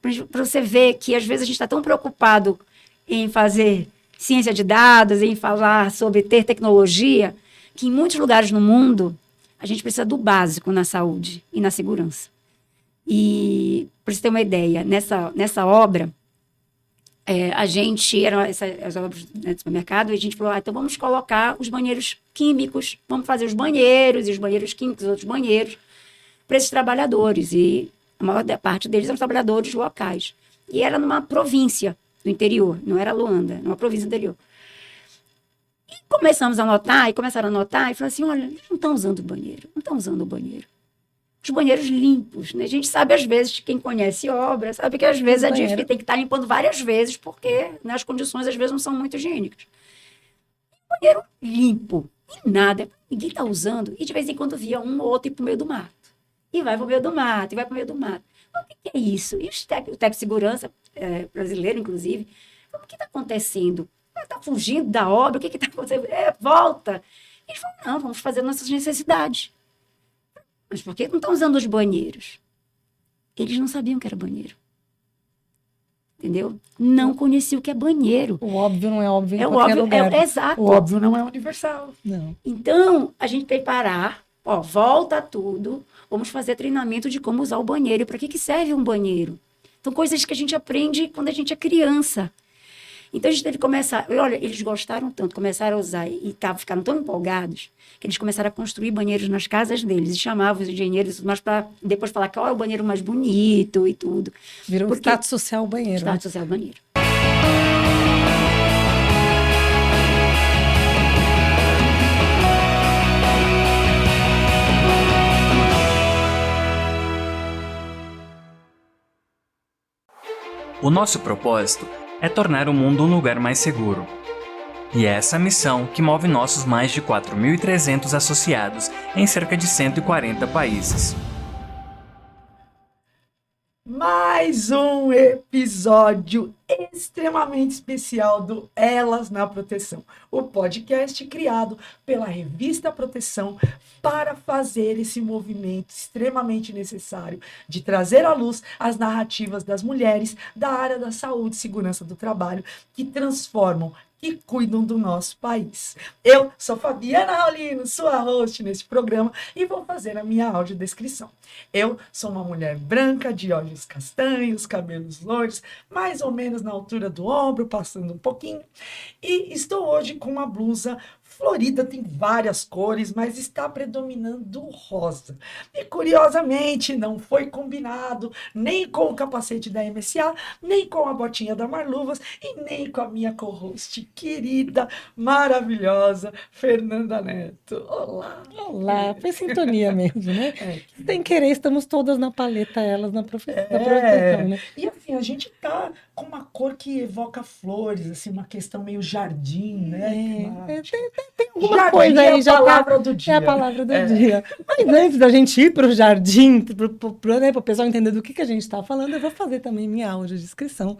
Para você ver que, às vezes, a gente está tão preocupado em fazer ciência de dados, em falar sobre ter tecnologia, que em muitos lugares no mundo, a gente precisa do básico na saúde e na segurança. E, para você ter uma ideia, nessa obra, a gente, eram as obras, né, do supermercado, e a gente falou, então vamos colocar os banheiros químicos, vamos fazer os banheiros e os banheiros químicos, os outros banheiros, para esses trabalhadores. E a maior parte deles eram trabalhadores locais. E era numa província do interior, não era Luanda, numa província do interior. E começamos a notar, e começaram a notar, e falaram assim, olha, eles não estão usando o banheiro, não estão usando o banheiro. Os banheiros limpos, né? A gente sabe, às vezes, quem conhece obra, sabe que às vezes a DIF tem que estar limpando várias vezes, porque, né, as condições, às vezes, não são muito higiênicas. Banheiro limpo, e nada, ninguém está usando, e de vez em quando via um ou outro ir para o meio do mato. E vai para o meio do mato, e vai para o meio do mato. Mas o que é isso? E o técnico de segurança, brasileiro, inclusive, o que está acontecendo? Está fugindo da obra? O que está acontecendo? Volta! E eles falaram, não, vamos fazer nossas necessidades. Mas por que não estão usando os banheiros? Eles não sabiam que era banheiro. Entendeu? Não conheciam o que é banheiro. O óbvio não é óbvio em qualquer lugar. Exato. O óbvio não é universal. Não. Então, a gente tem que parar, volta tudo, vamos fazer treinamento de como usar o banheiro. Para que serve um banheiro? São coisas que a gente aprende quando a gente é criança. Então, a gente teve que começar... Olha, eles gostaram tanto, começaram a usar e ficaram tão empolgados que eles começaram a construir banheiros nas casas deles e chamavam os engenheiros e tudo mais para depois falar qual é o banheiro mais bonito e tudo. Virou um status social banheiro. Status social banheiro. O nosso propósito é tornar o mundo um lugar mais seguro. E é essa missão que move nossos mais de 4.300 associados em cerca de 140 países. Mais um episódio extremamente especial do Elas na Proteção, o podcast criado pela revista Proteção para fazer esse movimento extremamente necessário de trazer à luz as narrativas das mulheres da área da saúde e segurança do trabalho que transformam, que cuidam do nosso país. Eu sou Fabiana Raulino, sua host neste programa, e vou fazer a minha audiodescrição. Eu sou uma mulher branca, de olhos castanhos, cabelos loiros, mais ou menos na altura do ombro, passando um pouquinho, e estou hoje com uma blusa florida, tem várias cores, mas está predominando o rosa. E curiosamente, não foi combinado nem com o capacete da MSA, nem com a botinha da Marluvas e nem com a minha co-host querida, maravilhosa, Fernanda Neto. Olá! Olá, foi sintonia mesmo, né? Sem querer, estamos todas na paleta, elas na proteção, né? E assim, a gente tá com uma cor que evoca flores, assim, uma questão meio jardim, né? Tem alguma jardim coisa aí, é a palavra do dia. É a palavra do dia. Mas antes da gente ir para o jardim, para o pessoal entender do que a gente está falando, eu vou fazer também minha audiodescrição.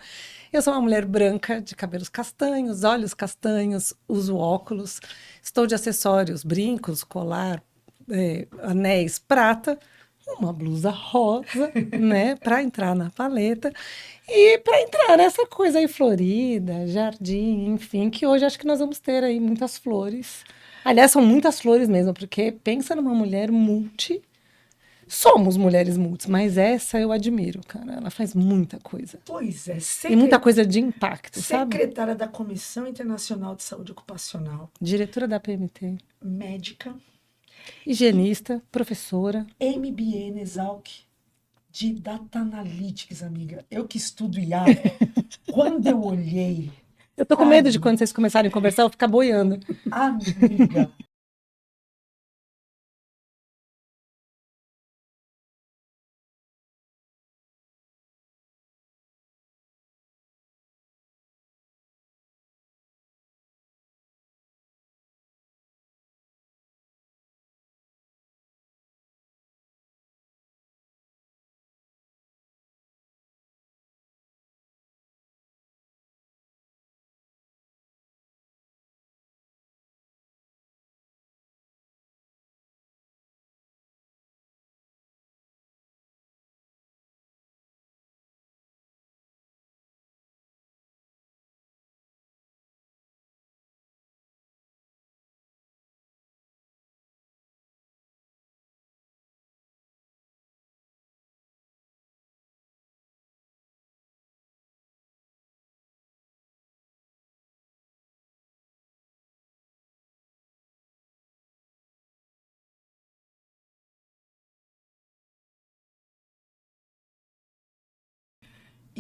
Eu sou uma mulher branca, de cabelos castanhos, olhos castanhos, uso óculos, estou de acessórios, brincos, colar, anéis prata, uma blusa rosa, né, para entrar na paleta e para entrar nessa coisa aí florida, jardim, enfim, que hoje acho que nós vamos ter aí muitas flores. Aliás, são muitas flores mesmo, porque pensa numa mulher multi. Somos mulheres multis, mas essa eu admiro, cara. Ela faz muita coisa. Pois é. E muita coisa de impacto, sabe? Secretária da Comissão Internacional de Saúde Ocupacional. Diretora da PMT. Médica. Higienista, professora. MBA na Exalc de Data Analytics, amiga. Eu que estudo IA, quando eu olhei... Eu tô com medo de quando vocês começarem a conversar, eu ficar boiando. Amiga...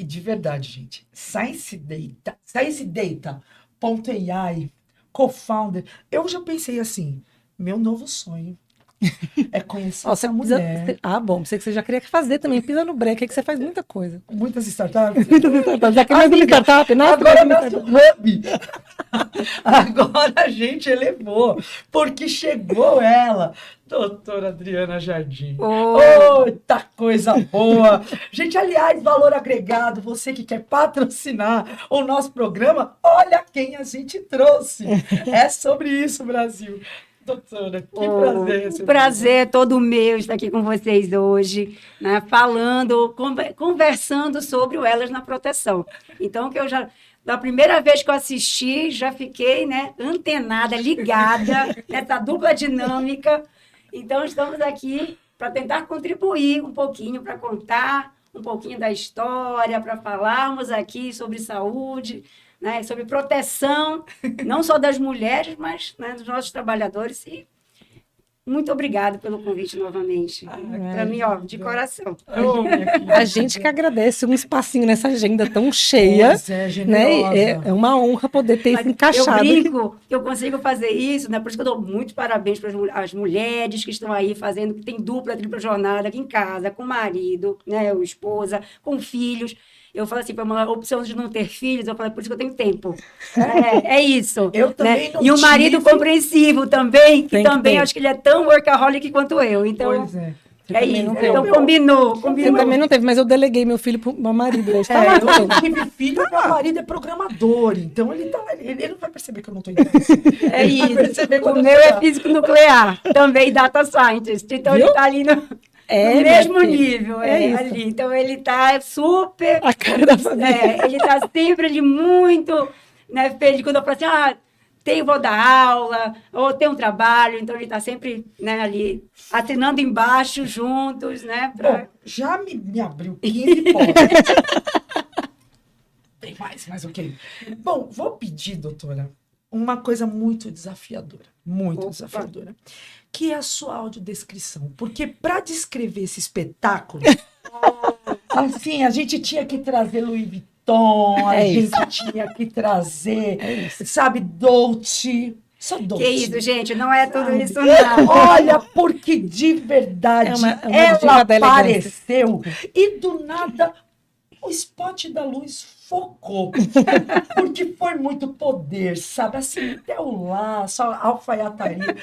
E de verdade, gente, ScienceData.ai, co-founder, eu já pensei assim, meu novo sonho é conhecer Ó, essa mulher. bom, sei que você já queria fazer também, pisa no break, aí que você faz muita coisa. Muitas startups. Muitas startups, já quer mais uma Amiga, startup? Nossa, agora mais uma nosso startup. hub. Agora a gente elevou, porque chegou ela, doutora Adriana Jardim. Eita coisa boa! Gente, aliás, valor agregado, você que quer patrocinar o nosso programa, olha quem a gente trouxe. É sobre isso, Brasil. Doutora, que prazer O receber. prazer é todo meu estar aqui com vocês hoje, né, falando, conversando sobre o Elas na Proteção. Então, da primeira vez que eu assisti, já fiquei, né, antenada, ligada nessa dupla dinâmica. Então, estamos aqui para tentar contribuir um pouquinho, para contar um pouquinho da história, para falarmos aqui sobre saúde, né, sobre proteção, não só das mulheres, mas, né, dos nossos trabalhadores. E muito obrigada pelo convite novamente. Para mim, ó, de coração. A gente que agradece um espacinho nessa agenda tão cheia, Pois é, né? generosa. É uma honra poder ter Mas isso encaixado. eu brinco que eu consigo fazer isso, né? Por isso que eu dou muito parabéns para as mulheres que estão aí fazendo, que tem dupla, tripla jornada aqui em casa, com o marido, né? Ou esposa, com filhos. Eu falo assim, foi uma opção de não ter filhos, eu falei, por isso que eu tenho tempo. É isso. Eu também né? não E o marido tive. compreensivo também, que Tem que também ter. acho que ele é tão workaholic quanto eu. Então, Pois é. Você é também isso. não teve. Então, combinou. Você também não teve, mas eu deleguei meu filho pro meu marido. Ele está lá Eu com ele. não tive filho, meu marido é programador, então ele não vai perceber que eu não tô entendendo. É Ele vai isso. perceber O quando eu meu é chegar. físico nuclear, também data scientist. Então, Viu? ele está ali no É, mesmo minha filha. nível. É isso. Ali. Então, ele está super... A cara da família. ele está sempre ali muito, né, feliz. Quando eu falo assim, vou dar aula, ou tem um trabalho. Então, ele está sempre, né, ali, assinando embaixo, juntos, né? Bom, já me abriu 15 portas. Tem mais, mas ok. Bom, vou pedir, doutora, uma coisa muito desafiadora. Muito Opa. desafiadora. Que é a sua audiodescrição. Porque para descrever esse espetáculo, assim, a gente tinha que trazer Louis Vuitton, a gente tinha que trazer, sabe, Dolce. Só Dolce. Que isso, gente, não é tudo Sabe? isso, não. Olha, porque de verdade É uma diva ela da elegância. apareceu e do nada o spot da luz focou. Porque foi muito poder, sabe? Assim, até o laço, a alfaiataria.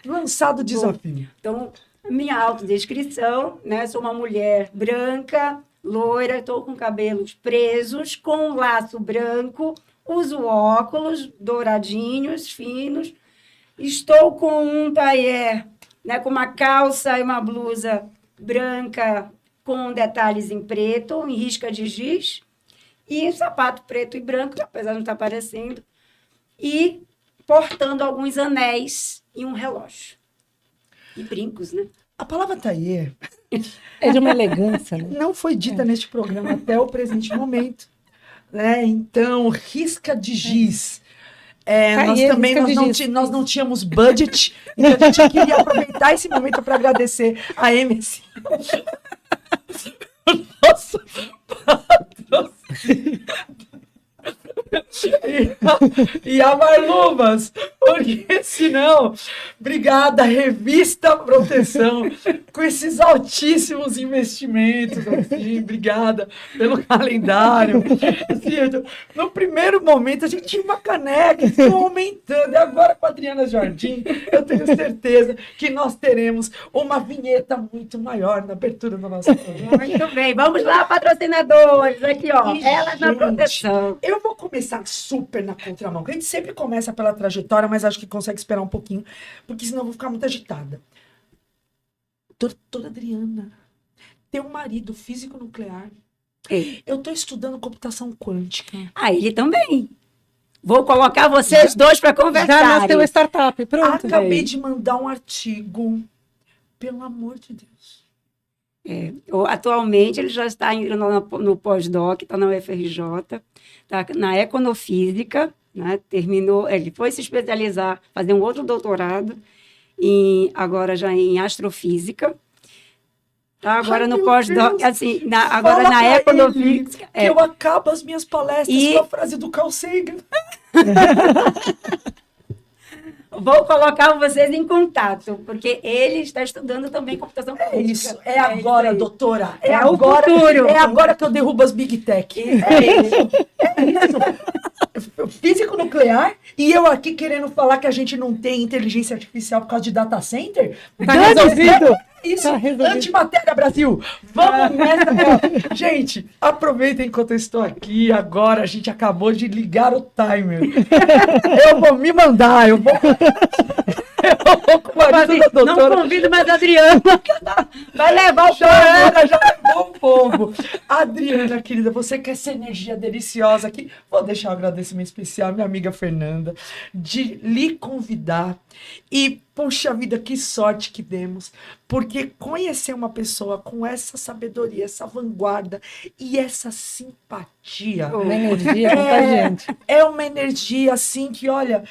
Lançado o desafio. Então, minha autodescrição, né? Sou uma mulher branca, loira, estou com cabelos presos, com um laço branco, uso óculos douradinhos, finos, estou com um tailleur, né? Com uma calça e uma blusa branca com detalhes em preto, em risca de giz, e um sapato preto e branco, apesar de não estar aparecendo, e portando alguns anéis e um relógio. E brincos, né? A palavra tailleur É de uma elegância, né? não foi dita neste programa até o presente momento. Né? Então, risca de giz. Nós Tailleur, também risca de giz. nós não tínhamos budget, então a gente queria aproveitar esse momento para agradecer a MC. Nossa, patrocínio. E a Marluvas, porque senão, obrigada, Revista Proteção, com esses altíssimos investimentos, assim, obrigada pelo calendário. Assim, no primeiro momento, a gente tinha uma caneca, estou aumentando, e agora com a Adriana Jardim, eu tenho certeza que nós teremos uma vinheta muito maior na abertura do nosso programa. Muito bem, vamos lá, patrocinadores, aqui, ó, E, Elas na gente, Proteção. Eu vou começar super na contramão. A gente sempre começa pela trajetória, mas acho que consegue esperar um pouquinho, porque senão eu vou ficar muito agitada. Doutora Adriana, teu marido físico nuclear. Eu estou estudando computação quântica. Ele também. Vou colocar vocês dois para Já conversar. nasceu a startup, pronto. Acabei de mandar um artigo. Pelo amor de Deus. Atualmente, ele já está indo no pós-doc, está na UFRJ, está na Econofísica, né? Terminou, ele foi se especializar, fazer um outro doutorado, agora já em Astrofísica. Agora Ai, no meu pós-doc, Deus. assim, agora Fala na pra Economics. ele que eu acabo as minhas palestras E- com a frase do Carl Sagan. Vou colocar vocês em contato, porque ele está estudando também computação É quântica. isso, é agora, isso aí. doutora. É o agora, futuro. É agora que eu derrubo as Big Tech. É isso. Físico nuclear e eu aqui querendo falar que a gente não tem inteligência artificial por causa de data center. Tá resolvido. Isso, Tá resolvido. antimatéria, Brasil. Vamos nessa. Gente, aproveitem enquanto eu estou aqui. Agora a gente acabou de ligar o timer. Eu vou me mandar, eu vou com o marido da doutora. Não convido mais a Adriana. Vai levar o Já era, já levou o povo. Adriana, querida, você quer essa energia deliciosa aqui? Vou deixar um agradecimento especial à minha amiga Fernanda de lhe convidar. E, poxa vida, que sorte que demos. Porque conhecer uma pessoa com essa sabedoria, essa vanguarda e essa simpatia. Uma energia contagiante. É uma energia assim que, olha,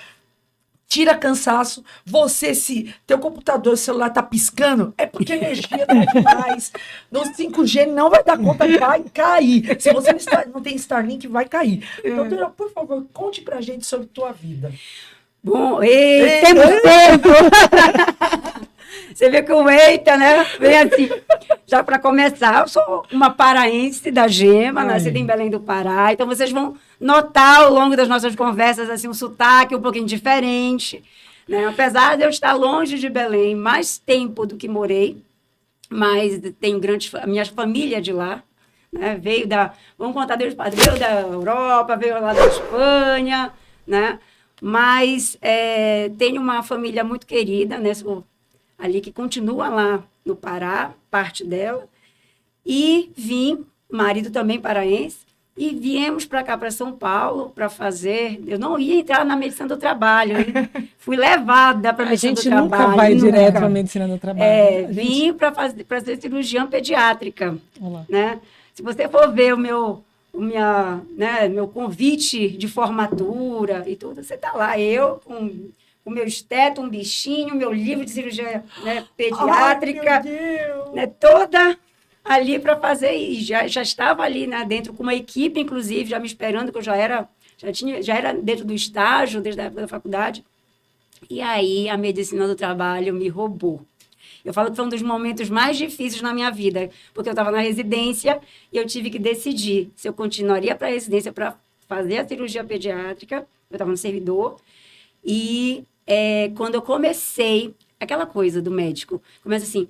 tira cansaço. Você, se teu computador, celular tá piscando, é porque a energia não é demais. No 5G não vai dar conta, vai cair. Se você não tem Starlink, vai cair. Doutora, por favor, conte pra gente sobre tua vida. Bom, temos tempo. Você vê que o eita, né? Vem assim. Já para começar, eu sou uma paraense da Gema, nascida em Belém do Pará. Então, vocês vão notar ao longo das nossas conversas assim, um sotaque um pouquinho diferente. Né? Apesar de eu estar longe de Belém mais tempo do que morei, mas tenho a minha família de lá. Né? Vamos contar desde o veio da Europa, veio lá da Espanha, né? Mas tenho uma família muito querida, né? Ali que continua lá no Pará, parte dela. E marido também paraense, e viemos para cá, para São Paulo, para fazer... Eu não ia entrar na medicina do trabalho, hein? Fui levada para a medicina do trabalho. A gente nunca vai direto para a medicina do trabalho. Vim para fazer cirurgiã pediátrica. Olá. Né? Se você for ver meu convite de formatura e tudo, você está lá, eu com o meu esteto, um bichinho, meu livro de cirurgia, né, pediátrica, né, toda ali para fazer, e já estava ali, né, dentro com uma equipe, inclusive, já me esperando, que eu já era dentro do estágio, desde a época da faculdade, e aí a medicina do trabalho me roubou. Eu falo que foi um dos momentos mais difíceis na minha vida, porque eu estava na residência e eu tive que decidir se eu continuaria para a residência para fazer a cirurgia pediátrica, eu estava no servidor, e quando eu comecei, aquela coisa do médico, começa assim,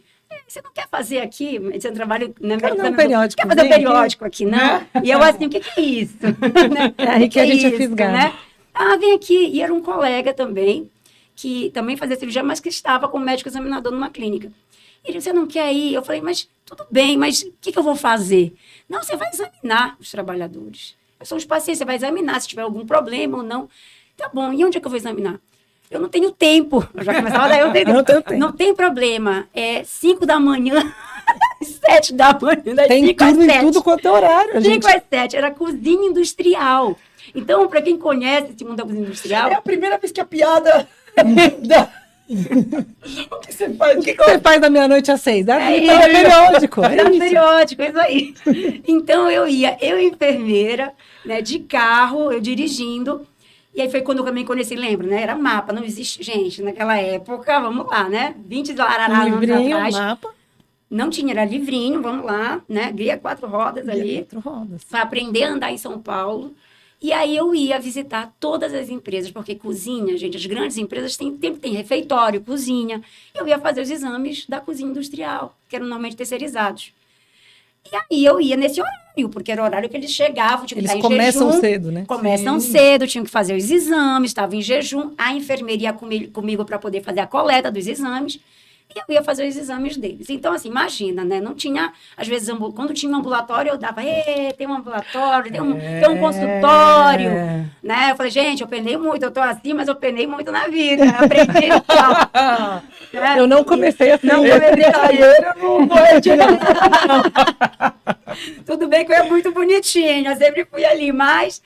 você não quer fazer aqui, você trabalha na medicina, periódico, quer fazer um periódico aqui, não? E eu assim, o que é isso? Né? Aí que a gente é isso, fisgado. né? Vem aqui, e era um colega também, que também fazia cirurgia, mas que estava como médico examinador numa clínica. Ele disse, você não quer ir? Eu falei, mas tudo bem, mas o que eu vou fazer? Não, você vai examinar os trabalhadores. São os pacientes, você vai examinar se tiver algum problema ou não. Tá bom, e onde é que eu vou examinar? Eu não tenho tempo. Eu já começava daí, eu não tenho tempo. Não tem problema. 5 da manhã, 7 da manhã, das tem 5 às tudo 7. em tudo quanto é horário, 5 às 7, era cozinha industrial. Então, para quem conhece esse mundo da cozinha industrial... É a primeira vez que a piada... O que você faz? O que você faz da meia-noite às 6? Dá periódico. Periódico, isso aí. Então, eu e enfermeira, né, de carro, eu dirigindo. E aí foi quando eu também conheci, lembra, né? Era mapa, não existe... Gente, naquela época, vamos lá, né? 20 anos atrás. Mapa. Não tinha, era livrinho, vamos lá, né? Guia 4 rodas ali. 4 rodas. Para aprender a andar em São Paulo. E aí eu ia visitar todas as empresas, porque cozinha, gente, as grandes empresas tem refeitório, cozinha. Eu ia fazer os exames da cozinha industrial, que eram normalmente terceirizados. E aí eu ia nesse horário, porque era o horário que eles chegavam, tinham que estar em jejum. Eles começam cedo, né? Começam cedo, tinham que fazer os exames, estava em jejum. A enfermeira ia comigo para poder fazer a coleta dos exames. E eu ia fazer os exames deles. Então, assim, imagina, né? Não tinha, às vezes, quando tinha um ambulatório, eu dava, tem um ambulatório, tem um consultório, né? Eu falei, gente, eu penei muito, eu tô assim, mas eu penei muito na vida, aprendi e tal. Eu não comecei assim. Não comecei carreira, não é de Tudo bem que eu é muito bonitinho, eu sempre fui ali, mas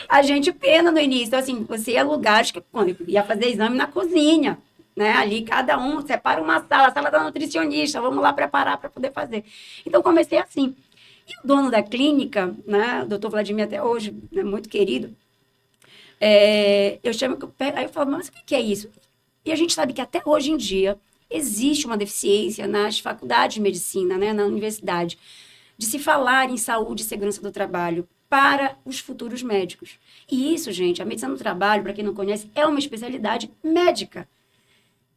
a gente pena no início. Então, assim, você ia a lugares que, quando ia fazer exame na cozinha, né? Ali cada um separa uma sala, a sala da nutricionista, vamos lá preparar para poder fazer. Então comecei assim. E o dono da clínica, né, o doutor Vladimir até hoje, né, muito querido, eu chamo, aí eu falo, mas o que é isso? E a gente sabe que até hoje em dia existe uma deficiência nas faculdades de medicina, né, na universidade, de se falar em saúde e segurança do trabalho para os futuros médicos. E isso, gente, a medicina do trabalho, para quem não conhece, é uma especialidade médica.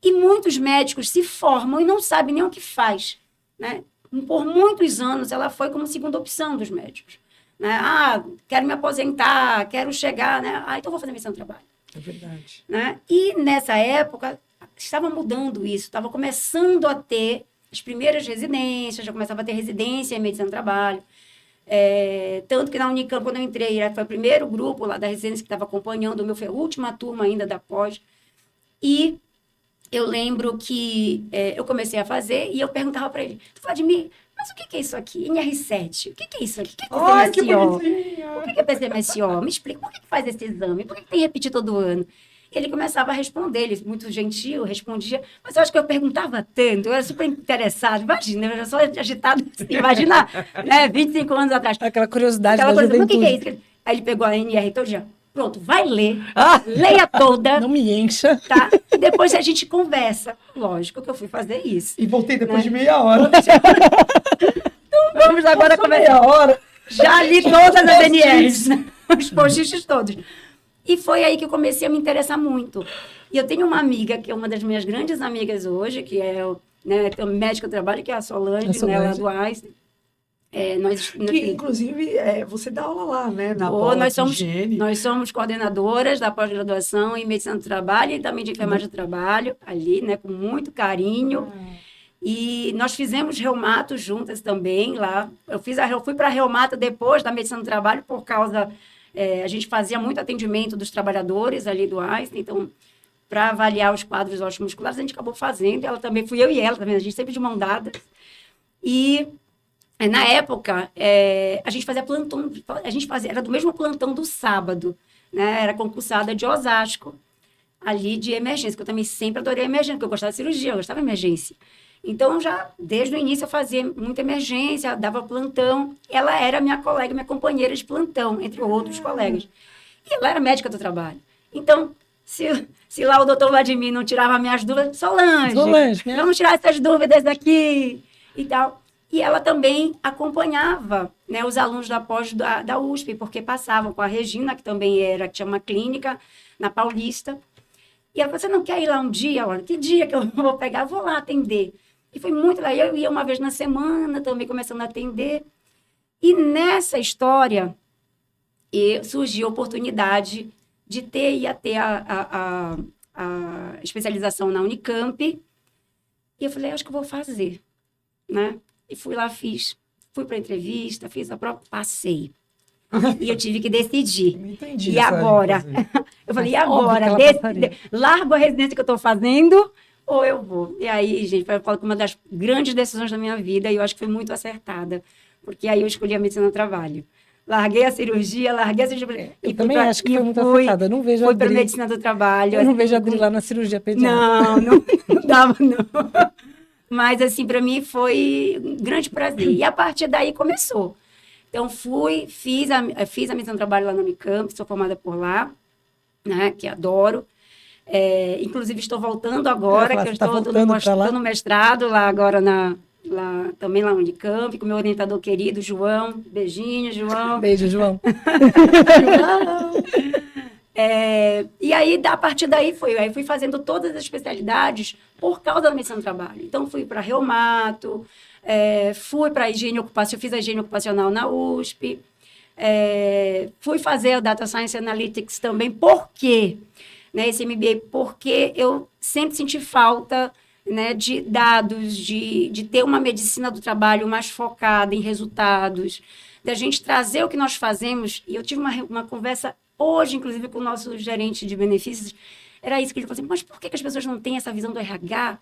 E muitos médicos se formam e não sabem nem o que faz, né? Por muitos anos, ela foi como segunda opção dos médicos. Né? Quero me aposentar, quero chegar, né? Então vou fazer medicina do trabalho. É verdade. Né? E nessa época, estava mudando isso, estava começando a ter as primeiras residências, já começava a ter residência em medicina do trabalho. Tanto que na Unicamp, quando eu entrei, foi o primeiro grupo lá da residência que estava acompanhando, o meu foi a última turma ainda da pós. E eu lembro que eu comecei a fazer e eu perguntava para ele, Vladimir, mas o que é isso aqui? NR7, o que é isso aqui? O que é Ai, que PCMSO? bonitinho! O que é PCMSO? Me explica, por que faz esse exame? Por que tem que repetir todo ano? E ele começava a responder, ele muito gentil, respondia, mas eu acho que eu perguntava tanto, eu era super interessado, imagina, eu era só agitado, assim, imagina, né, 25 anos atrás. Aquela curiosidade Aquela da coisa, o que é juventude. isso? Aí ele pegou a NR todo dia, pronto, vai ler, leia toda, Não me encha. tá? E depois a gente conversa. Lógico que eu fui fazer isso. E voltei depois de meia hora. Vamos agora começar. Meia hora. Já li todas as NRs, né? Os post-its todos. E foi aí que eu comecei a me interessar muito. E eu tenho uma amiga, que é uma das minhas grandes amigas hoje, que é médica do trabalho, que é a Solange, né, lá do Einstein. Que, inclusive, você dá aula lá, né? Na nós somos coordenadoras da pós-graduação em medicina do trabalho e também de enfermagem do trabalho, ali, né, com muito carinho. E nós fizemos reumato juntas também lá. Eu fui para reumato depois da medicina do trabalho, por causa... a gente fazia muito atendimento dos trabalhadores ali do Einstein, então, para avaliar os quadros osteomusculares, a gente acabou fazendo. Ela também, fui eu e ela também, a gente sempre de mão dada. E... na época, a gente fazia plantão, era do mesmo plantão do sábado, né? Era concursada de Osasco, ali de emergência, que eu também sempre adorei emergência, porque eu gostava de cirurgia, eu gostava de emergência. Então, já desde o início eu fazia muita emergência, dava plantão. Ela era minha colega, minha companheira de plantão, entre outros colegas. E ela era médica do trabalho. Então, se lá o doutor Vladimir não tirava minhas dúvidas, Solange, vamos tirar essas dúvidas daqui e tal. E ela também acompanhava, né, os alunos da pós da USP, porque passavam com a Regina, que também que tinha uma clínica na Paulista. E ela falou, você não quer ir lá um dia? Olha, que dia que eu vou pegar? Eu vou lá atender. E foi muito lá. Eu ia uma vez na semana, também começando a atender. E nessa história, surgiu a oportunidade de ia ter a especialização na Unicamp. E eu falei, acho que eu vou fazer, né? E fui lá, fui para a entrevista, fiz a prova, passei. E eu tive que decidir. Não entendi. E agora? Eu falei, e agora? Largo a residência que eu estou fazendo ou eu vou? E aí, gente, eu falo que uma das grandes decisões da minha vida, e eu acho que foi muito acertada, porque aí eu escolhi a medicina do trabalho. Larguei a cirurgia. Eu também acho que foi muito acertada. Eu não vejo a Adri. Fui para medicina do trabalho. Eu não vejo a Adri lá na cirurgia pediátrica. Não dava, não. Mas, assim, para mim foi um grande prazer. E a partir daí começou. Então, fiz a medicina do trabalho lá na Unicamp, sou formada por lá, né, que adoro. Inclusive, estou voltando agora, que eu estou no mestrado lá agora, também lá na Unicamp, com o meu orientador querido, João. Beijinho, João. Beijo, João. E aí, a partir daí, fui fazendo todas as especialidades por causa da medicina do trabalho. Então, fui para reumato, fui para higiene ocupacional, eu fiz a higiene ocupacional na USP, fui fazer o Data Science Analytics também, por quê? Né, esse MBA, porque eu sempre senti falta, né, de dados, de ter uma medicina do trabalho mais focada em resultados, da gente trazer o que nós fazemos. E eu tive uma conversa hoje, inclusive, com o nosso gerente de benefícios, era isso que ele falou assim, mas por que as pessoas não têm essa visão do RH,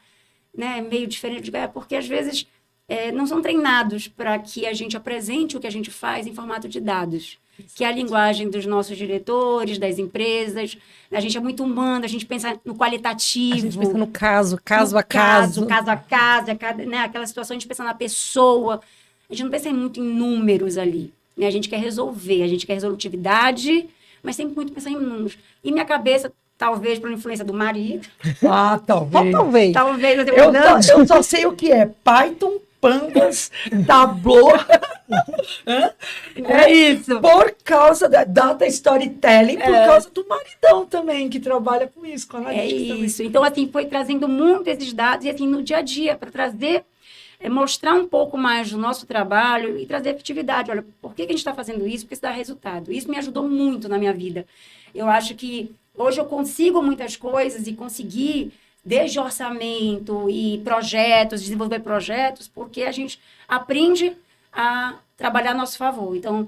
né, meio diferente? Porque, às vezes, não são treinados para que a gente apresente o que a gente faz em formato de dados. que é a linguagem dos nossos diretores, das empresas. A gente é muito humano, a gente pensa no qualitativo. A gente pensa no caso a caso. Caso a caso, né? Aquela situação, a gente pensa na pessoa. A gente não pensa muito em números ali. Né? A gente quer resolver, a gente quer resolutividade, mas sempre muito pensar em números. E minha cabeça, talvez por influência do marido. Ah, talvez. Talvez. Talvez Eu só sei o que é Python, Pandas, Tableau. É isso. Por causa da data storytelling, por causa do maridão também, que trabalha com isso, com É analytics também. isso. Então, assim, foi trazendo muito esses dados, e assim, no dia a dia, para trazer, mostrar um pouco mais do nosso trabalho e trazer efetividade. Olha, por que a gente está fazendo isso? Porque isso dá resultado. Isso me ajudou muito na minha vida. Eu acho que hoje eu consigo muitas coisas e consegui desde orçamento e projetos, desenvolver projetos, porque a gente aprende a trabalhar a nosso favor. Então,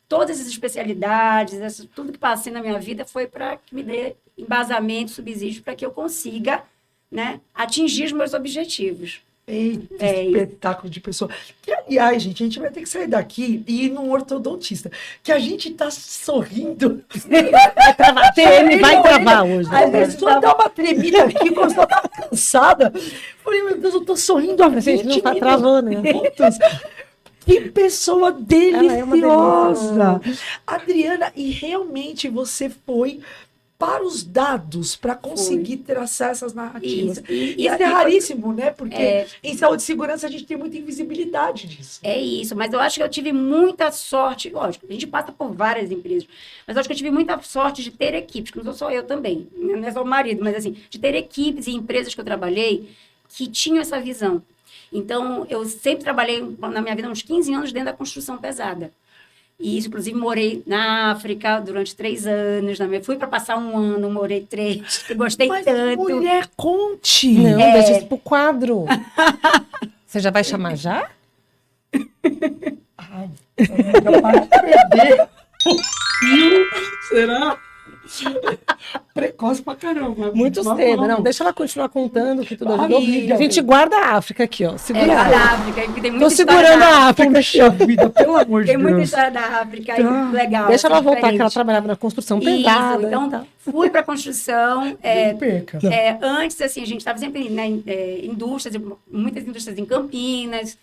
todas essas especialidades, tudo que passei na minha vida foi para que me dê embasamento, subsídio, para que eu consiga, né, atingir os meus objetivos. Eita, espetáculo de pessoa. Que, aliás, gente, a gente vai ter que sair daqui e ir num ortodontista. Que a gente tá sorrindo. TM vai travar hoje. A pessoa dá uma tremida aqui, quando ela tá cansada. Falei, meu Deus, eu tô sorrindo há 20 gente não tá minutos. travando, né? Que pessoa deliciosa. Ela é uma delícia. Adriana, e realmente você foi para os dados, para conseguir traçar essas narrativas. Isso é raríssimo, né? Porque em saúde e segurança a gente tem muita invisibilidade disso. É isso, mas eu acho que eu tive muita sorte, lógico, a gente passa por várias empresas, mas eu acho que eu tive muita sorte de ter equipes, que não sou só eu também, não é só o marido, mas assim, de ter equipes e empresas que eu trabalhei que tinham essa visão. Então, eu sempre trabalhei, na minha vida, uns 15 anos dentro da construção pesada. E isso, inclusive, morei na África durante 3 anos. Fui para passar 1 ano, morei 3, que gostei tanto. Mulher, conte! Não, deixa isso pro quadro. Você já vai chamar já? Ai, vai perder o fio. Será? Precoce pra caramba. Muito cedo. Não, deixa ela continuar contando que tudo ajudou. Amiga. A gente guarda a África aqui, ó. Segura Da ela. África, tem muita Tô história segurando da a África. Puxa vida, pelo amor de Tem muita Deus. história da África, legal. Deixa ela assim, voltar, que ela diferente. trabalhava na construção Isso, pesada. então, Então, fui para a construção. Não perca. Antes, assim, a gente estava sempre em indústrias, muitas indústrias em Campinas.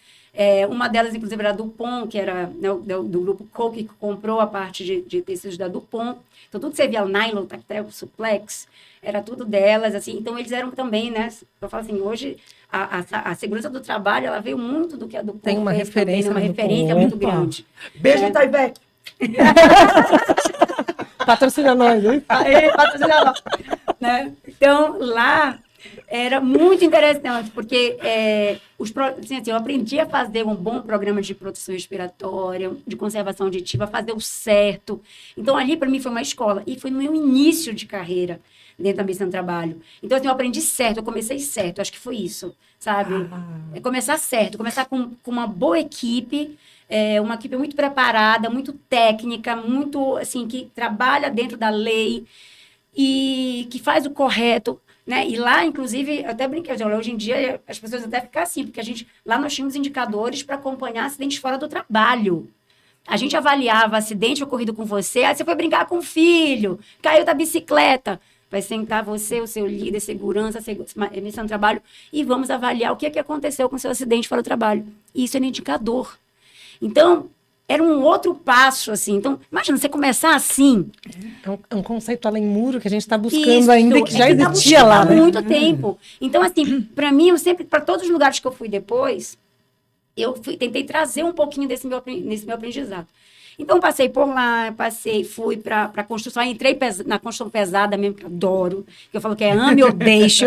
Uma delas, inclusive, era a Dupont, que era, né, do grupo Coke, que comprou a parte de tecidos da Dupont. Então, tudo que você via, nylon, tactel, suplex, era tudo delas, assim. Então, eles eram também, né? Eu falo assim, hoje, a segurança do trabalho, ela veio muito do que a Dupont Tem uma fez referência também, uma na referência Dupont. muito Opa. grande. Beijo, Taivec. patrocina nós, hein? Né? Então, lá era muito interessante, porque assim, eu aprendi a fazer um bom programa de proteção respiratória, de conservação auditiva, a fazer o certo. Então, ali, para mim, foi uma escola. E foi no meu início de carreira dentro da medicina do trabalho. Então, assim, eu aprendi certo, eu comecei certo. Acho que foi isso, sabe? Começar certo, começar com uma boa equipe, uma equipe muito preparada, muito técnica, muito, assim, que trabalha dentro da lei e que faz o correto, né? E lá, inclusive, eu até brinquei, hoje em dia as pessoas até ficam assim, porque lá nós tínhamos indicadores para acompanhar acidentes fora do trabalho. A gente avaliava acidente ocorrido com você, aí você foi brincar com o filho, caiu da bicicleta. Vai sentar você, o seu líder, segurança, emissão do trabalho, e vamos avaliar o que aconteceu com o seu acidente fora do trabalho. Isso é um indicador. Então, era um outro passo, assim. Então, imagina, você começar assim. É um conceito além muro que a gente está buscando Isso, ainda, que já tá existia lá, há né? muito tempo. Então, assim, para mim, para todos os lugares que eu fui depois, tentei trazer um pouquinho nesse meu aprendizado. Então, passei por lá, fui para a construção, entrei na construção pesada mesmo, que eu adoro, que eu falo que é ame ou deixo.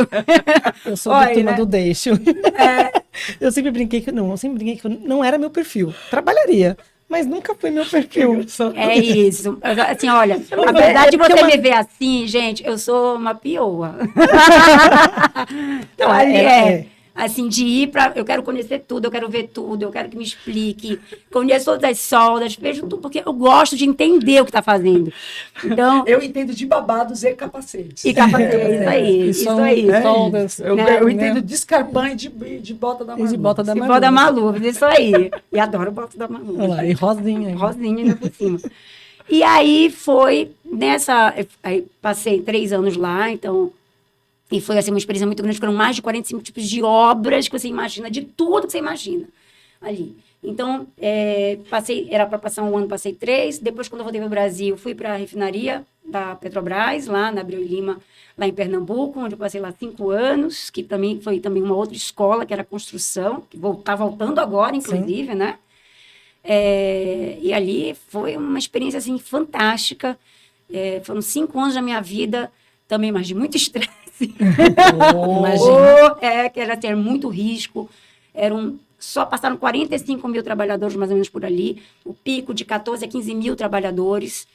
Eu sou da turma né? do deixo. Eu sempre brinquei que não era meu perfil. Trabalharia, mas nunca foi meu perfil. É isso. Assim, olha, apesar de você me ver assim, gente, eu sou uma pioa. Não, Assim, de ir para... Eu quero conhecer tudo, eu quero ver tudo, eu quero que me explique. Conheço todas as soldas, vejo tudo, porque eu gosto de entender o que está fazendo. Então... Eu entendo de babados e capacetes. E capacete, isso aí, isso aí. Soldas, Eu entendo de escarpão e de bota da E Malu. de bota da E Malu. bota da Malu, isso aí. E adoro bota da Malu. Olha lá, e rosinha. Hein? Rosinha ainda por cima. E aí foi nessa... Aí passei 3 anos lá, então... E foi assim, uma experiência muito grande. Foram mais de 45 tipos de obras que você imagina, de tudo que você imagina ali. Então, era para passar 1 ano, passei 3. Depois, quando eu voltei para o Brasil, fui para a refinaria da Petrobras, lá na Abreu e Lima, lá em Pernambuco, onde eu passei lá 5 anos, que também foi uma outra escola, que era construção, que está voltando agora, inclusive, Sim. né? E ali foi uma experiência, assim, fantástica. Foram 5 anos da minha vida, também, mas de muito estresse. Imagina. Que era ter muito risco. Só passaram 45 mil trabalhadores, mais ou menos, por ali. O pico de 14 a 15 mil trabalhadores,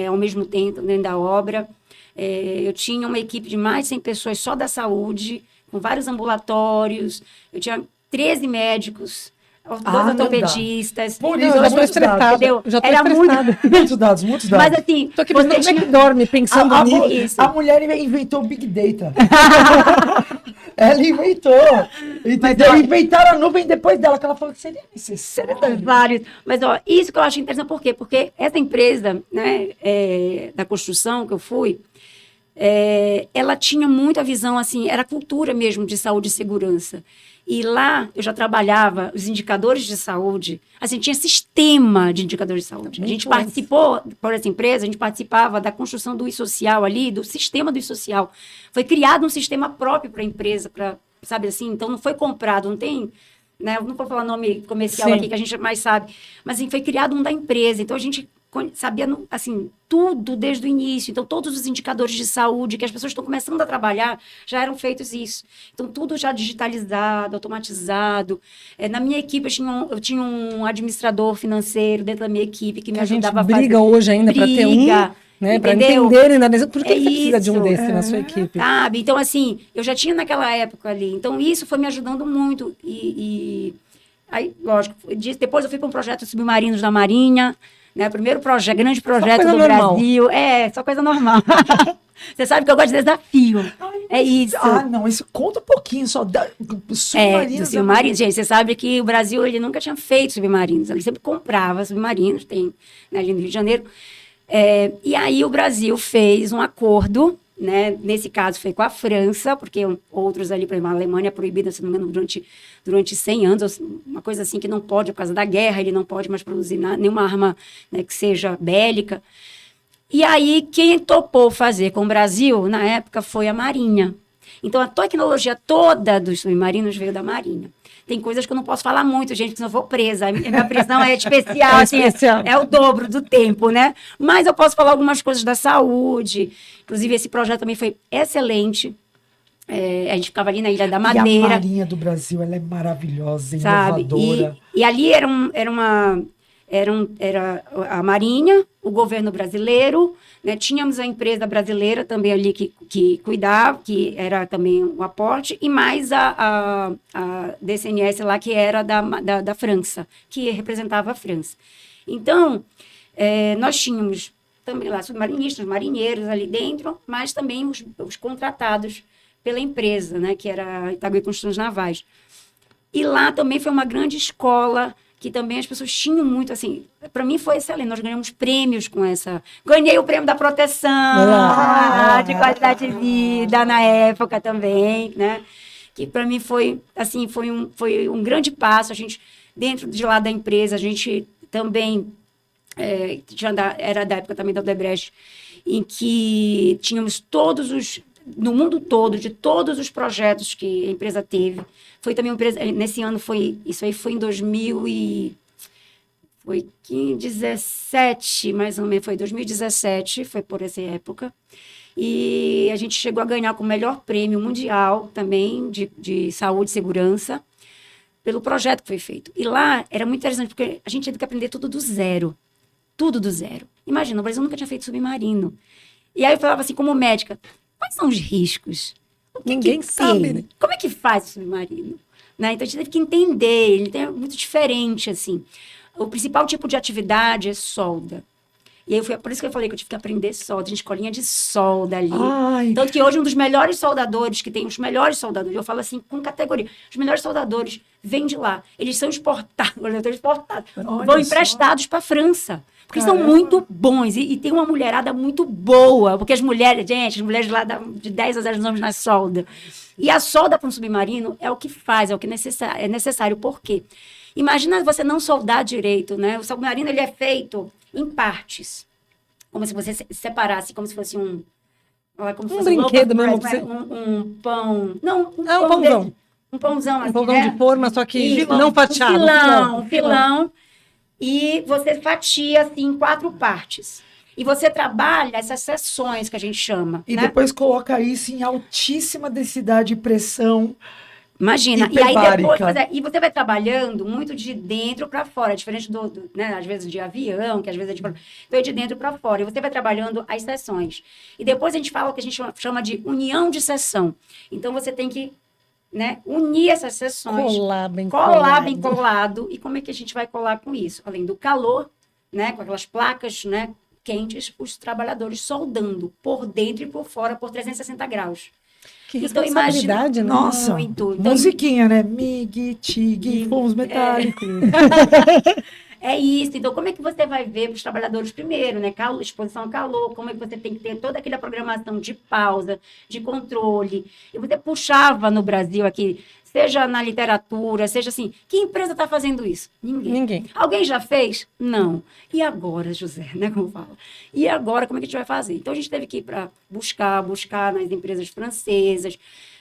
ao mesmo tempo, dentro da obra. Eu tinha uma equipe de mais de 100 pessoas só da saúde, com vários ambulatórios. Eu tinha 13 médicos, 2 ortopedistas. Por Não, isso, eu já estou estressada. Já estou Era estressada. Muitos dados. Mas assim, Tô aqui pensando como é que dorme, pensando nisso. isso. A mulher inventou o Big Data. Ela inventou. Entendeu? Inventaram a nuvem depois dela, que ela falou que seria necessário. Vários. Mas, isso que eu acho interessante, por quê? Porque essa empresa, né, da construção que eu fui, ela tinha muita visão, assim, era cultura mesmo de saúde e segurança. E lá eu já trabalhava os indicadores de saúde, assim, tinha sistema de indicadores de saúde. A gente participou, por essa empresa, a gente participava da construção do e-social ali, do sistema do e-social. Foi criado um sistema próprio para a empresa, sabe assim, então não foi comprado, não tem, né, eu não vou falar nome comercial Sim. aqui, que a gente mais sabe, mas assim, foi criado um da empresa, então a gente sabia, assim, tudo desde o início. Então, todos os indicadores de saúde que as pessoas estão começando a trabalhar, já eram feitos isso. Então, tudo já digitalizado, automatizado. Na minha equipe, eu tinha um administrador financeiro dentro da minha equipe que me ajudava a fazer. A gente briga hoje ainda para ter um, né, para entenderem por que você precisa de um desse na sua equipe. Sabe? Então, assim, eu já tinha naquela época ali. Então, isso foi me ajudando muito. Aí, lógico, depois eu fui para um projeto de submarinos da Marinha, né? Primeiro grande projeto do Brasil. Só coisa normal. Você sabe que eu gosto de desafio. Isso. Não, isso conta um pouquinho só. Submarinos. Submarinos. Gente, você sabe que o Brasil ele nunca tinha feito submarinos. Ele sempre comprava submarinos, tem, né, ali no Rio de Janeiro. E aí o Brasil fez um acordo, né? Nesse caso foi com a França, porque outros ali, por exemplo, a Alemanha é proibida, se não me engano, durante 100 anos, uma coisa assim que não pode, por causa da guerra, ele não pode mais produzir nenhuma arma, né, que seja bélica. E aí, quem topou fazer com o Brasil, na época, foi a Marinha. Então, a tecnologia toda dos submarinos veio da Marinha. Tem coisas que eu não posso falar muito, gente, porque senão eu vou presa. A minha prisão é especial, assim, é o dobro do tempo, né? Mas eu posso falar algumas coisas da saúde. Inclusive, esse projeto também foi excelente. A gente ficava ali na Ilha da Madeira. E a Marinha do Brasil, ela é maravilhosa, inovadora. E ali era a Marinha, o governo brasileiro, né? Tínhamos a empresa brasileira também ali que cuidava, que era também um aporte, e mais a DCNS lá, que era da França, que representava a França. Então, nós tínhamos também lá submarinistas, marinheiros ali dentro, mas também os contratados pela empresa, né? Que era a Itagüí Construções Navais. E lá também foi uma grande escola, que também as pessoas tinham muito, assim, para mim foi excelente, nós ganhamos prêmios com essa, ganhei o prêmio da proteção, de qualidade de vida na época também, né, que para mim foi, assim, foi um grande passo, a gente, dentro de lá da empresa, a gente também, era da época também da Odebrecht, em que tínhamos no mundo todo, de todos os projetos que a empresa teve. Foi também uma empresa, nesse ano isso aí foi em 2017, mais ou menos, foi 2017, foi por essa época. E a gente chegou a ganhar com o melhor prêmio mundial também de saúde e segurança pelo projeto que foi feito. E lá era muito interessante, porque a gente teve que aprender tudo do zero. Tudo do zero. Imagina, o Brasil nunca tinha feito submarino. E aí eu falava assim, como médica, quais são os riscos? Ninguém sabe, né? Como é que faz o submarino? né? Então, a gente teve que entender, ele é muito diferente, assim. O principal tipo de atividade é solda. E aí, por isso que eu falei que eu tive que aprender solda. A gente escolinha de solda ali. Ai, Tanto que hoje um dos melhores soldadores, que tem os melhores soldadores, eu falo assim, com categoria, os melhores soldadores vêm de lá. Eles são exportados, Olha vão só. emprestados para a França. Porque são Caramba. muito bons. E tem uma mulherada muito boa. Porque as mulheres, gente, as mulheres lá de 10 a 0 anos na solda. E a solda para um submarino é o que faz, é o que é necessário. Por quê? Imagina você não soldar direito, né? O submarino, ele é feito em partes. Como se você separasse, como se fosse um... Como se Um fosse brinquedo loaf mesmo, bread, um pão... Não, um Ah, um pão pãozão. desse, um pãozão assim, Um pãozão né? de forma, só que Isso, não fatiado. Um filão. E você fatia, assim, em 4 partes. E você trabalha essas seções que a gente chama, E né? depois coloca isso em altíssima densidade e pressão. Imagina, e aí depois, Hiperbárica. e você vai trabalhando muito de dentro para fora, diferente né, às vezes de avião, que às vezes é então é de dentro para fora, e você vai trabalhando as seções. E depois a gente fala o que a gente chama de união de seção. Então você tem que, né, unir essas seções, Colar bem colado. E como é que a gente vai colar com isso? Além do calor, né, com aquelas placas, né, quentes, os trabalhadores soldando por dentro e por fora por 360 graus. Que Então, responsabilidade, né? Nossa, Muito. Então, musiquinha, né? Mig, tig, fomos metálicos. é isso. Então, como é que você vai ver para os trabalhadores primeiro, né? Exposição ao calor, como é que você tem que ter toda aquela programação de pausa, de controle. E você puxava no Brasil aqui, seja na literatura, seja assim, que empresa está fazendo isso? Ninguém. Alguém já fez? Não. E agora, José, né? Como fala? E agora, como é que a gente vai fazer? Então, a gente teve que ir para buscar nas empresas francesas,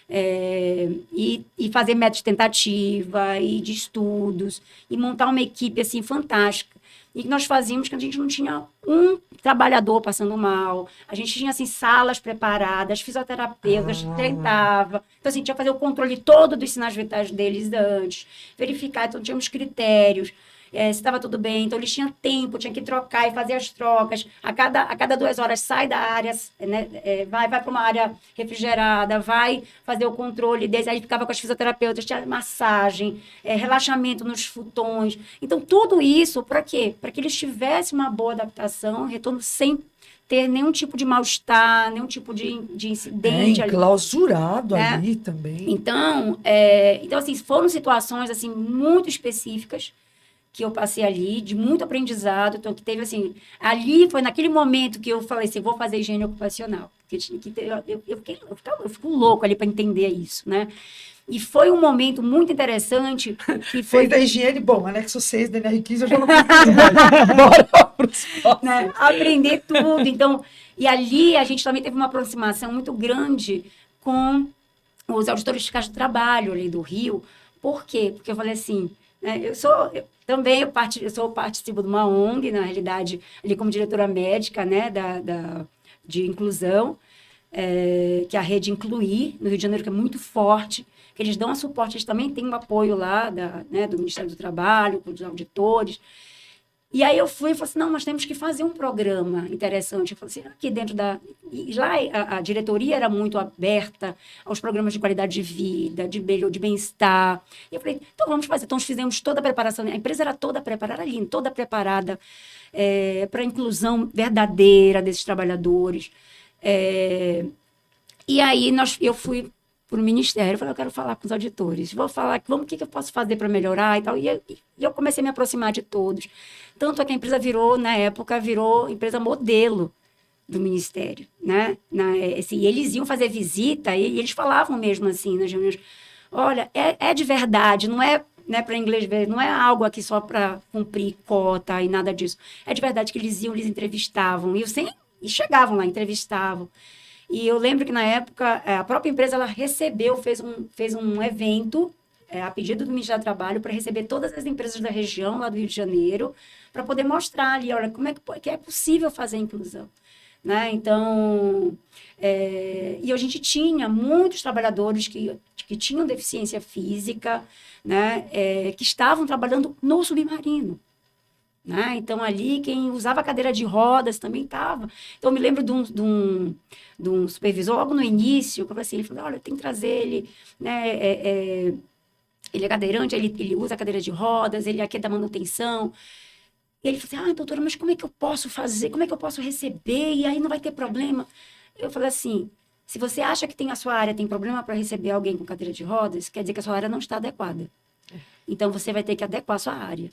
e fazer métodos de tentativa e de estudos e montar uma equipe assim fantástica. E que nós fazíamos que a gente não tinha um trabalhador passando mal, a gente tinha assim salas preparadas, fisioterapeutas, tentava. Então assim, tinha que fazer o controle todo dos sinais vitais deles antes, verificar, então tínhamos critérios. Se estava tudo bem, então eles tinham tempo, tinha que trocar e fazer as trocas. A cada 2 horas sai da área, né, vai para uma área refrigerada, vai fazer o controle deles, aí ficava com as fisioterapeutas, tinha massagem, relaxamento nos futons. Então, tudo isso, para quê? Para que eles tivessem uma boa adaptação, retorno sem ter nenhum tipo de mal-estar, nenhum tipo de incidente ali. Enclausurado ali também. Então, assim, foram situações assim, muito específicas que eu passei ali, de muito aprendizado, então que teve assim, ali foi naquele momento que eu falei assim, vou fazer higiene ocupacional, porque tinha que ter, eu fico louco ali para entender isso, né? E foi um momento muito interessante que foi Fez da higiene, bom, anexo 6 da NR15 eu já não preciso mais. Bora pros próximos. né, aprender tudo, então, e ali a gente também teve uma aproximação muito grande com os auditores fiscais do trabalho ali do Rio. Por quê? Porque eu falei assim, né, eu participo de uma ONG, na realidade, ali como diretora médica, né, de inclusão, que é a Rede Incluir, no Rio de Janeiro, que é muito forte, que eles dão suporte, eles também têm um apoio lá do Ministério do Trabalho, com os auditores. E aí eu fui e falei assim, não, nós temos que fazer um programa interessante. Eu falei assim, aqui dentro E lá a diretoria era muito aberta aos programas de qualidade de vida, de bem-estar. E eu falei, então vamos fazer. Então nós fizemos toda a preparação. A empresa era toda preparada, era linda, toda preparada para a inclusão verdadeira desses trabalhadores. E aí eu fui para o Ministério, eu falei, eu quero falar com os auditores, vou falar, o que eu posso fazer para melhorar e tal. E eu comecei a me aproximar de todos. Tanto é que a empresa na época, virou empresa modelo do Ministério, né? E eles iam fazer visita e eles falavam mesmo assim nas reuniões, olha, é de verdade, não é, né, para inglês ver, não é algo aqui só para cumprir cota e nada disso. É de verdade que eles iam, eles entrevistavam, e chegavam lá, entrevistavam. E eu lembro que, na época, a própria empresa ela fez um evento, a pedido do Ministério do Trabalho, para receber todas as empresas da região, lá do Rio de Janeiro, para poder mostrar ali, olha, como é que é possível fazer a inclusão. Né? Então, e a gente tinha muitos trabalhadores que tinham deficiência física, né? Que estavam trabalhando no submarino. Né? Então, ali, quem usava cadeira de rodas também estava. Então, eu me lembro de um supervisor, logo no início, que eu falei assim, ele falou, olha, tem que trazer ele, né, ele é cadeirante, ele usa a cadeira de rodas, ele aqui é da manutenção. E ele falou assim, doutora, mas como é que eu posso fazer? Como é que eu posso receber? E aí não vai ter problema. Eu falei assim, se você acha que a sua área tem problema para receber alguém com cadeira de rodas, quer dizer que a sua área não está adequada. Então, você vai ter que adequar a sua área.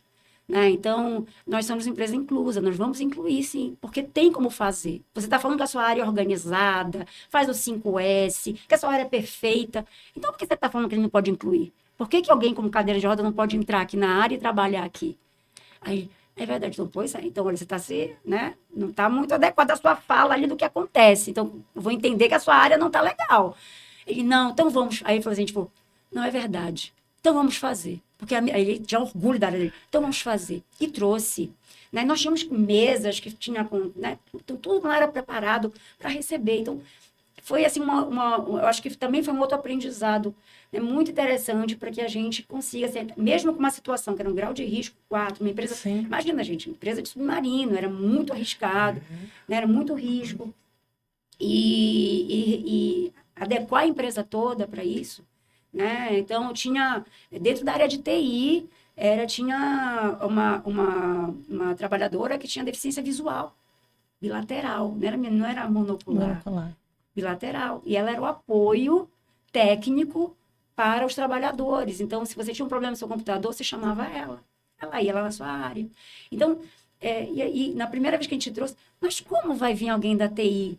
Né? Então, nós somos empresa inclusa, nós vamos incluir, sim, porque tem como fazer. Você está falando que a sua área é organizada, faz o 5S, que a sua área é perfeita. Então, por que você está falando que ele não pode incluir? Por que alguém com cadeira de roda não pode entrar aqui na área e trabalhar aqui? Aí, é verdade, então, pois é. Então, olha, você está né? Não está muito adequada a sua fala ali do que acontece. Então, eu vou entender que a sua área não está legal. Ele, não, então vamos. Aí ele falou assim, tipo, não é verdade. Então, vamos fazer. Porque ele tinha orgulho da área dele. Então, vamos fazer. E trouxe. Né? Nós tínhamos mesas que tinha... Né? Então, tudo não era preparado para receber. Então, foi assim, eu acho que também foi um outro aprendizado, né? Muito interessante para que a gente consiga, assim, mesmo com uma situação que era um grau de risco 4, uma empresa... Sim. Imagina, gente, uma empresa de submarino, era muito arriscado, né? Era muito risco. E adequar a empresa toda para isso, né? Então, tinha, dentro da área de TI, tinha uma trabalhadora que tinha deficiência visual, bilateral, não era monocular, bilateral. E ela era o apoio técnico para os trabalhadores. Então, se você tinha um problema no seu computador, você chamava ela. Ela ia lá na sua área. Então, e na primeira vez que a gente trouxe, mas como vai vir alguém da TI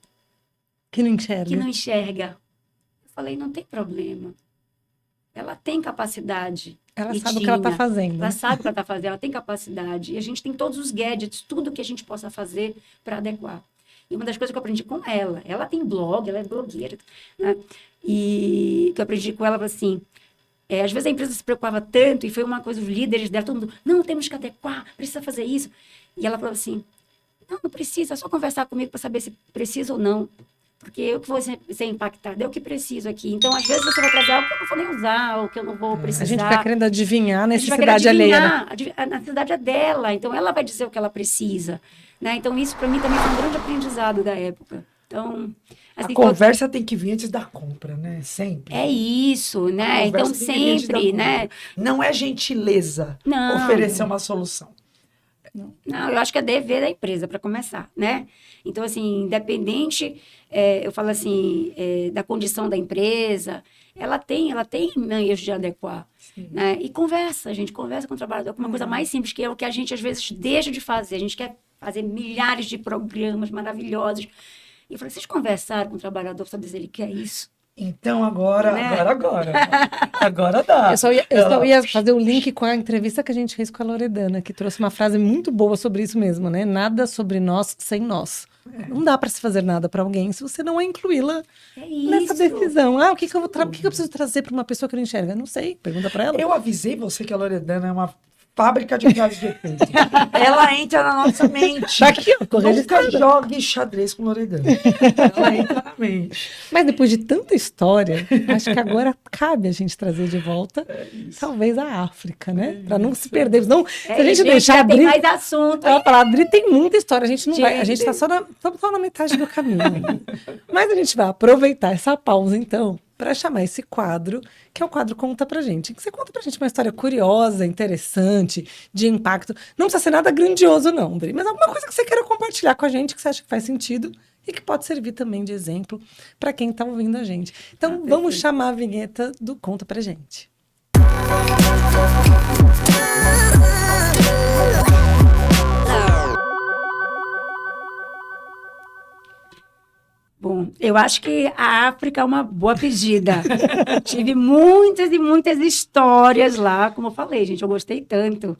que não enxerga? Que não enxerga? Eu falei, não tem problema. Ela tem capacidade. Ela sabe o que ela está fazendo. Ela sabe o que ela está fazendo, ela tem capacidade. E a gente tem todos os gadgets, tudo que a gente possa fazer para adequar. E uma das coisas que eu aprendi com ela tem blog, ela é blogueira, né? E que eu aprendi com ela, assim, às vezes a empresa se preocupava tanto, e foi uma coisa, os líderes dela, todo mundo, não, temos que adequar, precisa fazer isso. E ela falou assim, não precisa, é só conversar comigo para saber se precisa ou não. Porque eu que vou ser impactada, eu que preciso aqui. Então, às vezes, você vai trazer algo que eu não vou nem usar, ou que eu não vou precisar. A gente vai querendo adivinhar a necessidade alheia. A necessidade é dela, então ela vai dizer o que ela precisa. Né? Então, isso para mim também foi um grande aprendizado da época. Então, assim, a conversa tem que vir antes da compra, né? Sempre. É isso, né? Então, sempre, né? Não é gentileza oferecer uma solução. Não, eu acho que é dever da empresa, para começar, né? Então, assim, independente, eu falo assim, da condição da empresa, ela tem meios de adequar, né? E a gente conversa com o trabalhador com uma coisa mais simples, que é o que a gente, às vezes, deixa de fazer. A gente quer fazer milhares de programas maravilhosos. E eu falei, vocês conversaram com o trabalhador para saber se ele quer isso? Então, agora dá. Eu só ia fazer o link com a entrevista que a gente fez com a Loredana, que trouxe uma frase muito boa sobre isso mesmo, né? Nada sobre nós sem nós. Não dá para se fazer nada para alguém se você não incluí-la nessa decisão. O que eu preciso trazer para uma pessoa que não enxerga? Não sei, pergunta para ela. Eu avisei você que a Loredana é uma fábrica de frases de efeito. Ela entra na nossa mente. Tá aqui, ó, nunca jogue xadrez com Loredana. Ela entra na mente. Mas depois de tanta história, acho que agora cabe a gente trazer de volta, talvez, a África, né? Para não se perder. Não, se a gente deixar abrir... Tem mais assunto. Ela fala, Adri, tem muita história. A gente não vai... A gente está só na metade do caminho. Mas a gente vai aproveitar essa pausa, então, para chamar esse quadro, que é o quadro Conta Pra Gente. Que você conta pra gente uma história curiosa, interessante, de impacto. Não precisa ser nada grandioso, não, Adri, mas alguma coisa que você queira compartilhar com a gente, que você acha que faz sentido e que pode servir também de exemplo para quem está ouvindo a gente. Então, vamos chamar a vinheta do Conta Pra Gente. Bom, eu acho que a África é uma boa pedida. Tive muitas e muitas histórias lá, como eu falei, gente, eu gostei tanto,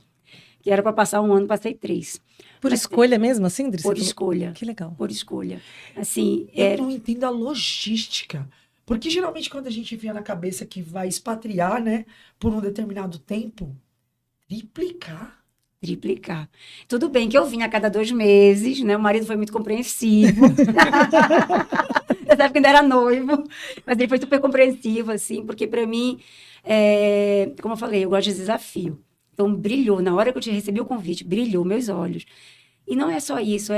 que era para passar um ano, passei 3. Por escolha mesmo, assim, Dri? Por escolha. Que legal. Por escolha. Assim, eu não entendo a logística. Porque geralmente quando a gente vê na cabeça que vai expatriar, né, por um determinado tempo, triplicar. Tudo bem que eu vim a cada 2 meses, né? O marido foi muito compreensivo. Eu sabia que ainda era noivo, mas ele foi super compreensivo, assim, porque para mim, como eu falei, eu gosto de desafio. Então, brilhou, na hora que eu recebi o convite, brilhou meus olhos. E não é só isso,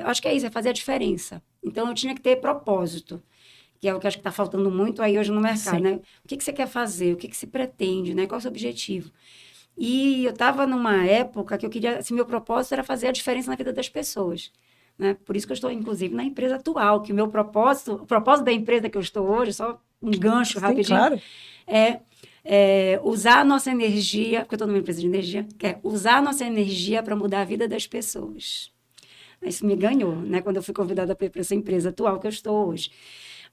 acho que é isso, é fazer a diferença. Então, eu tinha que ter propósito. que é o que acho que está faltando muito aí hoje no mercado, Sim. né? O que você quer fazer? O que se pretende, né? Qual é o seu objetivo? E eu estava numa época que eu queria, assim, meu propósito era fazer a diferença na vida das pessoas, né? Por isso que eu estou, inclusive, na empresa atual, que o propósito da empresa que eu estou hoje, só um gancho Sim, rapidinho, claro. é usar a nossa energia, porque eu estou numa empresa de energia, que é usar a nossa energia para mudar a vida das pessoas. Isso me ganhou, né? Quando eu fui convidada para essa empresa atual que eu estou hoje.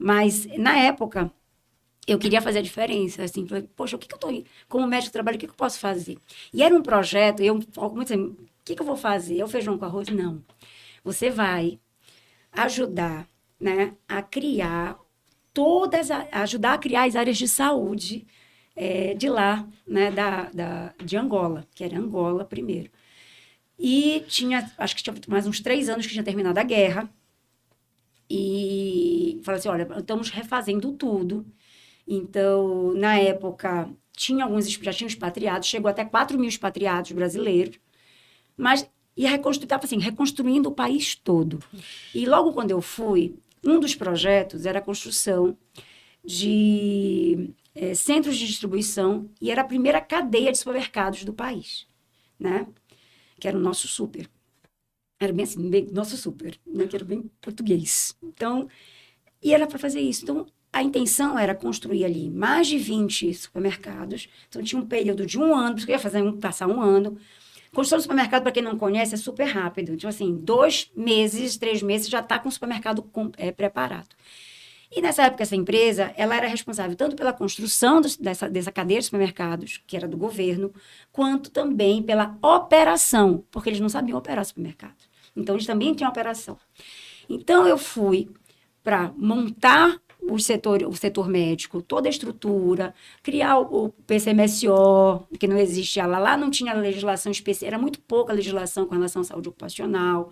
Mas, na época, eu queria fazer a diferença, assim, falei, poxa, o que eu estou, como médico de trabalho, o que eu posso fazer? E era um projeto, eu falo muito assim, o que eu vou fazer? É o feijão com arroz? Não. Você vai ajudar, né, a criar ajudar a criar as áreas de saúde de lá, né, de Angola, que era Angola primeiro. E acho que tinha mais uns 3 anos que tinha terminado a guerra, e falei assim, olha, estamos refazendo tudo. Então, na época, já tinham expatriados, chegou até 4.000 expatriados brasileiros, mas estava assim, reconstruindo o país todo. E logo quando eu fui, um dos projetos era a construção de centros de distribuição, e era a primeira cadeia de supermercados do país, né? Que era o nosso super. Era bem assim, nosso super, né? Que era bem português. Então, e era para fazer isso. Então, a intenção era construir ali mais de 20 supermercados. Então, tinha um período de 1 ano, porque eu ia passar 1 ano. Construção de supermercado, para quem não conhece, é super rápido. Então, assim, 2 meses, 3 meses, já está com o supermercado preparado. E nessa época, essa empresa, ela era responsável tanto pela construção dessa cadeia de supermercados, que era do governo, quanto também pela operação, porque eles não sabiam operar supermercado. Então, eles também tinham operação. Então, eu fui para montar o setor médico, toda a estrutura, criar o PCMSO, que não existia lá não tinha legislação específica, era muito pouca legislação com relação à saúde ocupacional,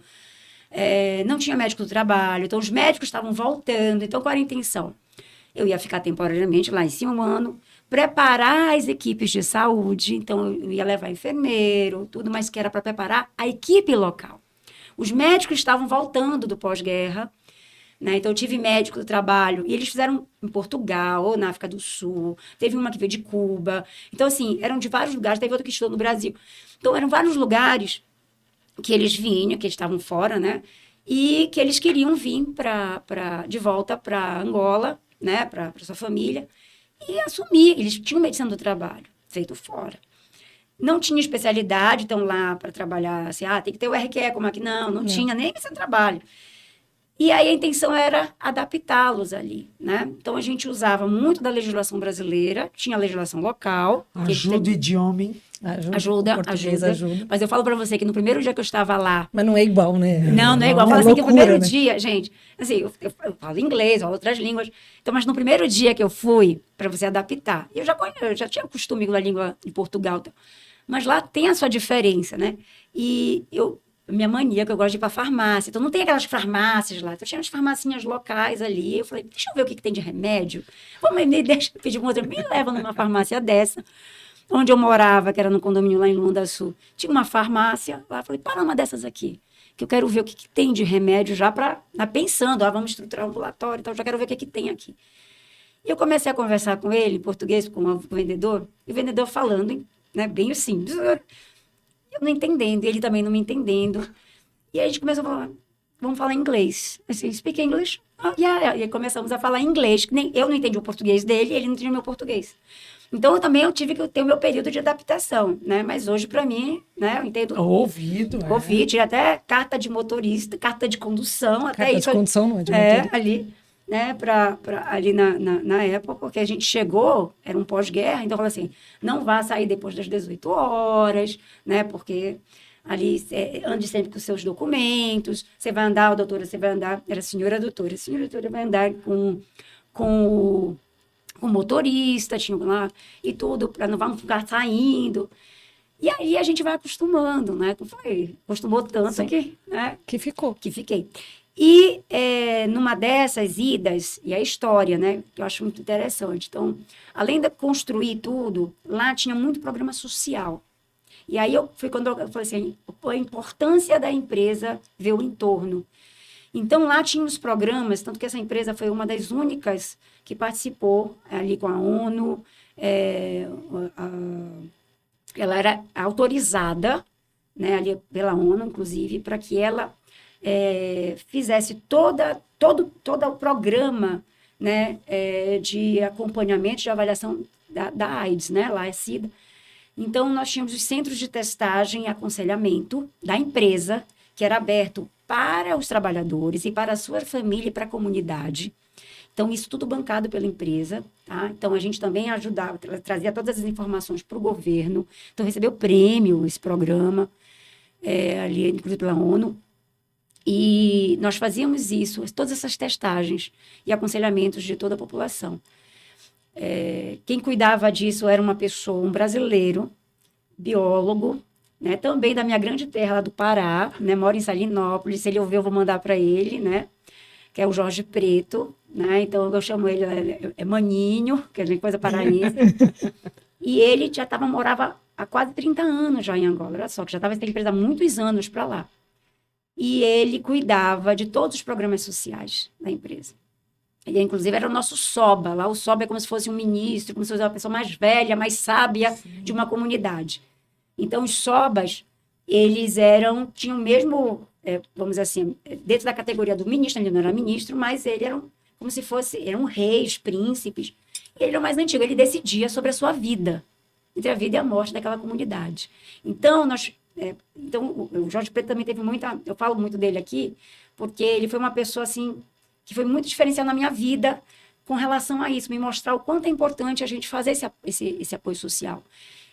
não tinha médico do trabalho, então os médicos estavam voltando, então qual era a intenção? Eu ia ficar temporariamente lá em cima 1 ano, preparar as equipes de saúde, então eu ia levar enfermeiro, tudo, mas que era para preparar a equipe local. Os médicos estavam voltando do pós-guerra, né? Então, eu tive médico do trabalho, e eles fizeram em Portugal, ou na África do Sul, teve uma que veio de Cuba. Então, assim, eram de vários lugares, teve outra que estudou no Brasil. Então, eram vários lugares que eles vinham, que eles estavam fora, né? E que eles queriam vir de volta para Angola, né? Para sua família, e assumir. Eles tinham medicina do trabalho, feito fora. Não tinha especialidade, então lá para trabalhar, assim, tem que ter o RQE, como aqui. Não tinha nem medicina do trabalho. E aí a intenção era adaptá-los ali, né? Então a gente usava muito da legislação brasileira, tinha a legislação local. Ajuda o idioma. Ajuda. Mas eu falo para você que no primeiro dia que eu estava lá... Mas não é igual, né? Não é igual. Eu falo assim que no primeiro dia, gente... Assim, eu falo inglês, falo outras línguas. Então, mas no primeiro dia que eu fui, para você adaptar, eu já tinha costume com a língua de Portugal. Mas lá tem a sua diferença, né? E minha mania, que eu gosto de ir para farmácia. Então, não tem aquelas farmácias lá. Então, tinha umas farmacinhas locais ali. Eu falei, deixa eu ver o que tem de remédio. Deixa eu pedir uma outra. Me leva numa farmácia dessa. Onde eu morava, que era no condomínio lá em Luanda Sul, tinha uma farmácia. Lá eu falei, para uma dessas aqui, que eu quero ver o que tem de remédio já pensando, vamos estruturar um ambulatório, então já quero ver o que tem aqui. E eu comecei a conversar com ele, em português, com o vendedor, e o vendedor falando, né, bem assim, eu não entendendo, e ele também não me entendendo. E aí a gente começou a falar, vamos falar inglês. Assim, speak English? E aí começamos a falar inglês, que nem eu não entendi o português dele, ele não entendia o meu português. Então, eu tive que ter o meu período de adaptação, né? Mas hoje, para mim, né, eu entendo... Ouvido, tive até carta de motorista, carta de condução, até carta isso. Carta de condução, não é de motorista. Ali, né, ali na época, porque a gente chegou, era um pós-guerra, então eu falei assim, não vá sair depois das 18 horas, né, porque ali ande sempre com seus documentos, você vai andar, você vai andar, era a senhora doutora vai andar com o motorista, tinha lá, e tudo, para não vamos ficar saindo. E aí a gente vai acostumando, né? Acostumou tanto que, né? Que ficou. Que fiquei. E numa dessas idas, e a história, né? Que eu acho muito interessante. Então, além de construir tudo, lá tinha muito programa social. E aí foi quando eu falei assim, a importância da empresa ver o entorno. Então, lá tinha os programas, tanto que essa empresa foi uma das únicas que participou ali com a ONU. Ela era autorizada, né, ali pela ONU, inclusive, para que ela fizesse todo o programa, né, de acompanhamento, de avaliação da AIDS, né, lá é SIDA. Então, nós tínhamos os centros de testagem e aconselhamento da empresa, que era aberto para os trabalhadores e para a sua família e para a comunidade. Então, isso tudo bancado pela empresa, tá? Então, a gente também ajudava, trazia todas as informações para o governo. Então, recebeu prêmio esse programa, ali, inclusive pela ONU. E nós fazíamos isso, todas essas testagens e aconselhamentos de toda a população. Quem cuidava disso era uma pessoa, um brasileiro, biólogo, né, também da minha grande terra, lá do Pará, né, mora em Salinópolis. Se ele ouvir, eu vou mandar para ele, né, que é o Jorge Preto, né, então eu chamo ele, Maninho, que é coisa paraense. E ele morava há quase 30 anos já em Angola, olha só, que já estava essa empresa há muitos anos para lá. E ele cuidava de todos os programas sociais da empresa. Ele, inclusive, era o nosso SOBA. Lá o SOBA é como se fosse um ministro, como se fosse uma pessoa mais velha, mais sábia de uma comunidade. Então, os SOBAs, eles tinham mesmo, vamos dizer assim, dentro da categoria do ministro, ele não era ministro, mas ele era como se eram reis, príncipes. Ele era o mais antigo, ele decidia sobre a sua vida, entre a vida e a morte daquela comunidade. Então, o Jorge Preto também teve eu falo muito dele aqui, porque ele foi uma pessoa, assim, que foi muito diferencial na minha vida com relação a isso, me mostrar o quanto é importante a gente fazer esse apoio social.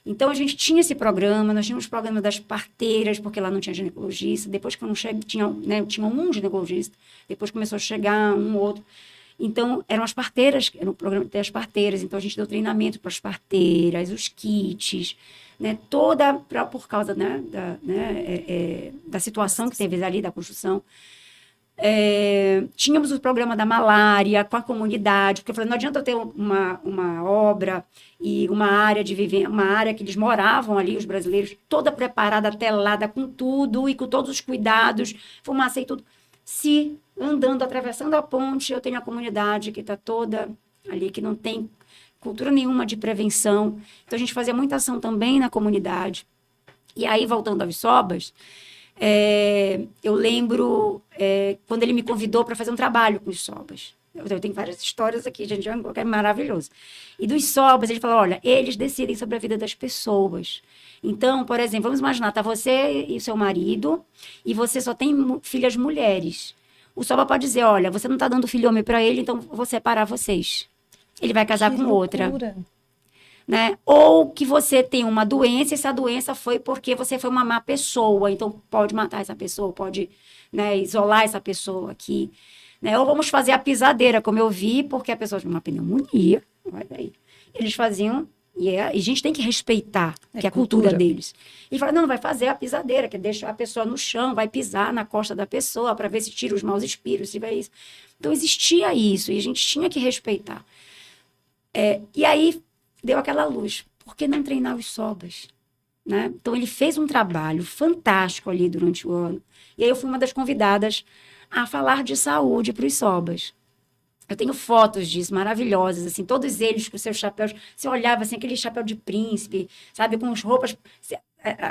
Então, a gente tinha esse programa, nós tínhamos o programa das parteiras, porque lá não tinha ginecologista, depois que eu não cheguei, tinha um ginecologista, depois começou a chegar um outro. Então, eram as parteiras, era o programa das parteiras, então a gente deu treinamento para as parteiras, os kits, né, por causa, né, da situação que teve ali, da construção. Tínhamos o programa da malária com a comunidade, porque eu falei, não adianta eu ter uma obra e uma área de vivência, uma área que eles moravam ali, os brasileiros, toda preparada, telada, com tudo e com todos os cuidados, fumaça e tudo. Se andando, atravessando a ponte, eu tenho a comunidade que está toda ali, que não tem cultura nenhuma de prevenção. Então, a gente fazia muita ação também na comunidade. E aí, voltando aos SOBAs, eu lembro quando ele me convidou para fazer um trabalho com os SOBAs. Eu tenho várias histórias aqui, gente, é maravilhoso. E dos SOBAs, ele falou, olha, eles decidem sobre a vida das pessoas. Então, por exemplo, vamos imaginar, tá você e o seu marido, e você só tem filhas mulheres. O SOBA pode dizer, olha, você não está dando filho homem para ele, então vou separar vocês. Ele vai casar com outra. Né? Ou que você tem uma doença, e essa doença foi porque você foi uma má pessoa, então pode matar essa pessoa, pode, né, isolar essa pessoa aqui. Né? Ou vamos fazer a pisadeira, como eu vi, porque a pessoa tinha uma pneumonia. Olha aí. Eles faziam, e a gente tem que respeitar, que é a cultura deles. E fala, não vai fazer a pisadeira, que deixa a pessoa no chão, vai pisar na costa da pessoa para ver se tira os maus espíritos, se vai isso. Então existia isso, e a gente tinha que respeitar. E aí deu aquela luz. Por que não treinar os SOBAs? Né? Então, ele fez um trabalho fantástico ali durante o ano. E aí eu fui uma das convidadas a falar de saúde para os SOBAs. Eu tenho fotos disso, maravilhosas, assim, todos eles com seus chapéus. Você olhava, assim, aquele chapéu de príncipe, sabe, com as roupas... Você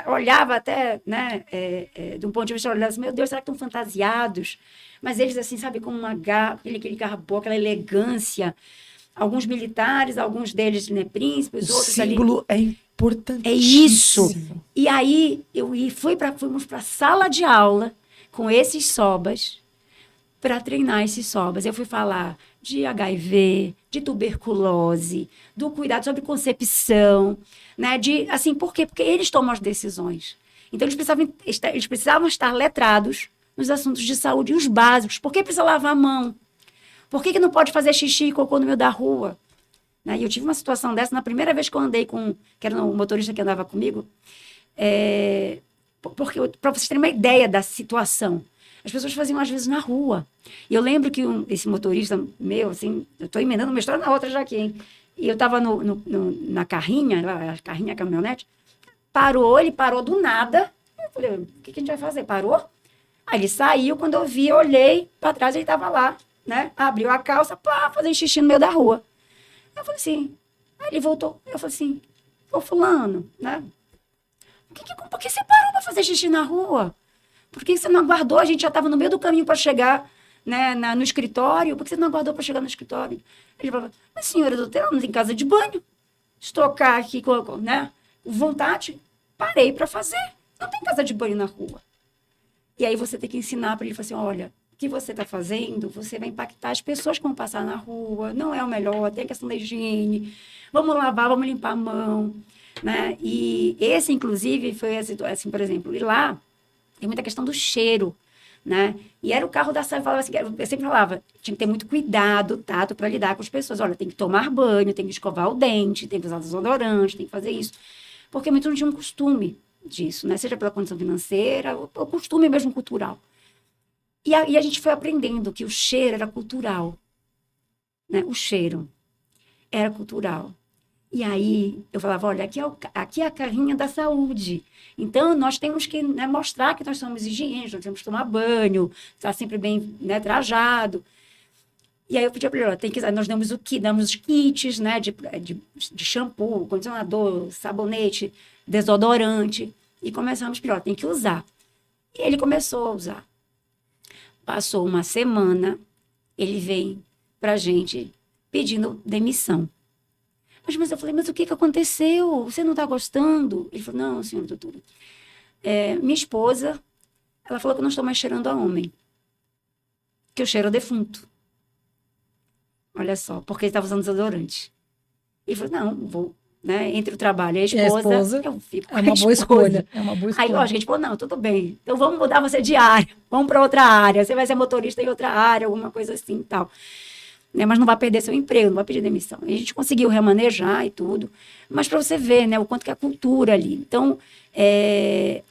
olhava até, né, de um ponto de vista, olhava assim, meu Deus, será que estão fantasiados? Mas eles, assim, sabe, com aquele garbo, aquela elegância... Alguns militares, alguns deles, né, príncipes, outros ali. O símbolo é importantíssimo. É isso. E aí, fomos para a sala de aula com esses SOBAs para treinar esses SOBAs. Eu fui falar de HIV, de tuberculose, do cuidado sobre concepção, né, assim, por quê? Porque eles tomam as decisões. Então, eles precisavam estar letrados nos assuntos de saúde e os básicos. Por que precisa lavar a mão? Por que não pode fazer xixi e cocô no meio da rua? Né? E eu tive uma situação dessa na primeira vez que eu andei que era um motorista que andava comigo, porque para vocês terem uma ideia da situação, as pessoas faziam às vezes na rua. E eu lembro que esse motorista meu, assim, eu estou emendando uma história na outra já aqui, hein? E eu estava na carrinha, a caminhonete, ele parou do nada. Eu falei, o que a gente vai fazer? Parou? Aí ele saiu, quando eu vi, eu olhei para trás, ele estava lá, né? Abriu a calça, pá, fazendo xixi no meio da rua. Eu falei assim, aí ele voltou, eu falei assim, ô fulano, né? Por que você parou para fazer xixi na rua? Por que você não aguardou? A gente já estava no meio do caminho para chegar, né, no escritório. Por que você não aguardou para chegar no escritório? Ele falou, mas senhora doutora, não tem casa de banho. Estocar aqui, né, vontade, parei para fazer. Não tem casa de banho na rua. E aí você tem que ensinar para ele, falar assim, olha, o que você está fazendo, você vai impactar as pessoas que vão passar na rua, não é o melhor, tem a questão da higiene, vamos lavar, vamos limpar a mão, né? E esse, inclusive, foi assim, por exemplo, e lá tem muita questão do cheiro, né? E era o carro da saúde, falava assim, eu sempre falava, tinha que ter muito cuidado, tato, para lidar com as pessoas. Olha, tem que tomar banho, tem que escovar o dente, tem que usar desodorante, tem que fazer isso. Porque muitos não tinham costume disso, né? Seja pela condição financeira, ou o costume mesmo cultural. E a gente foi aprendendo que o cheiro era cultural, né? O cheiro era cultural. E aí eu falava, olha, aqui é a carrinha da saúde. Então, nós temos que, né, mostrar que nós somos higiênicos, nós temos que tomar banho, estar sempre bem, né, trajado. E aí eu pedi para ele, tem que, nós damos os kits, né, de shampoo, condicionador, sabonete, desodorante, e começamos, tem que usar. E ele começou a usar. Passou uma semana, ele veio para a gente pedindo demissão. Mas eu falei, mas o que aconteceu? Você não está gostando? Ele falou, não, senhora doutora. Minha esposa, ela falou que eu não estou mais cheirando a homem. Que eu cheiro a defunto. Olha só, porque ele estava usando desodorante. Ele falou, não, vou, né? Entre o trabalho e a esposa, eu fico com é uma boa escolha. É uma boa escolha. Aí, lógico, a gente falou, não, tudo bem. Então, vamos mudar você de área. Vamos para outra área. Você vai ser motorista em outra área, alguma coisa assim e tal. Né, mas não vai perder seu emprego, não vai pedir demissão. A gente conseguiu remanejar e tudo, mas para você ver, né, o quanto que é a cultura ali. Então,